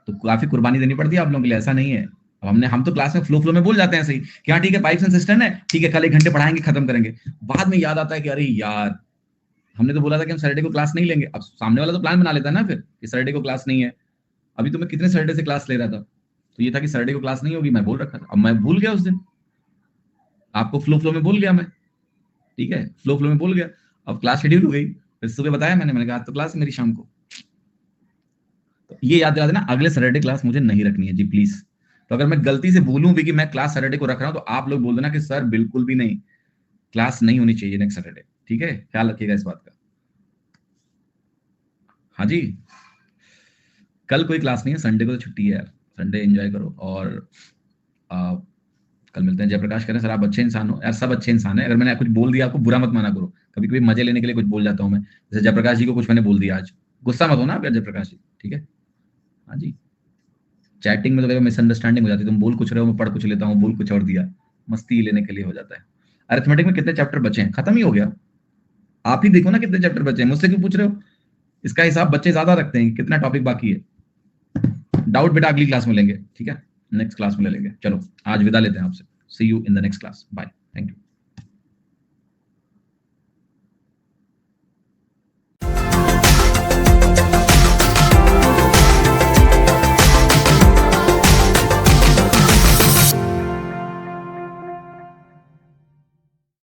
S2: तो काफी कुर्बानी देनी पड़ती है आप लोगों के लिए, ऐसा नहीं है। अब हम तो क्लास में फ्लो में बोल जाते हैं सही कि हाँ ठीक है पाइप्स एंड सिस्टम है, ठीक है कल 1 घंटे पढ़ाएंगे खत्म करेंगे, बाद में याद आता है कि अरे यार हमने तो बोला था कि हम सैटरडे को क्लास नहीं लेंगे। अब सामने वाला तो प्लान बना लेता है ना फिर कि सैटरडे को क्लास नहीं है। अभी तो मैं कितने सैटरडे से क्लास ले रहा था, तो ये था कि सैटरडे को क्लास नहीं होगी, मैं बोल रखा था, अब मैं भूल गया उस दिन, आपको फ्लो में भूल गया मैं, ठीक है? फ्लो में भूल गया, अब क्लास शेड्यूल हो गई, फिर सुबह बताया मैंने कहा तो क्लास मेरी शाम को। तो ये याद दिला देना, अगले सैटरडे क्लास मुझे नहीं रखनी है जी प्लीज। तो अगर मैं गलती से भूलूं भी कि मैं क्लास सैटरडे को रख रहा हूं, तो आप लोग बोल देना कि सर बिल्कुल भी नहीं, क्लास नहीं होनी चाहिए नेक्स्ट सैटरडे, ठीक है? ख्याल रखिएगा इस बात का। हाँ जी, कल कोई क्लास नहीं है, संडे को तो छुट्टी है यार, संडे एंजॉय करो। और कल मिलते हैं। जयप्रकाश कह रहे हैं सर आप अच्छे इंसान हो, यार सब अच्छे इंसान है, अगर मैंने कुछ बोल दिया आपको बुरा मत माना करो, कभी कभी मजे लेने के लिए कुछ बोल जाता हूँ मैं, जैसे जयप्रकाश जी को कुछ मैंने बोल दिया आज, गुस्सा मत हो ना आप यार जयप्रकाश जी, ठीक है? हाँ जी, चैटिंग में तो कभी मिसअंडरस्टैंडिंग हो जाती है, तुम बोल कुछ रहे हो मैं पढ़ कुछ लेता हूँ, बोल कुछ और दिया, मस्ती लेने के लिए हो जाता है। अरिथमेटिक में कितने चैप्टर बचे हैं? खत्म ही हो गया, आप ही देखो ना कितने चैप्टर बचे हैं, मुझसे क्यों पूछ रहे हो? इसका हिसाब बच्चे ज्यादा रखते हैं, कितना टॉपिक बाकी है। डाउट बेटा अगली क्लास में लेंगे, ठीक है? नेक्स्ट क्लास में ले लेंगे। चलो आज विदा लेते हैं आपसे, see you in the next class, bye, thank you.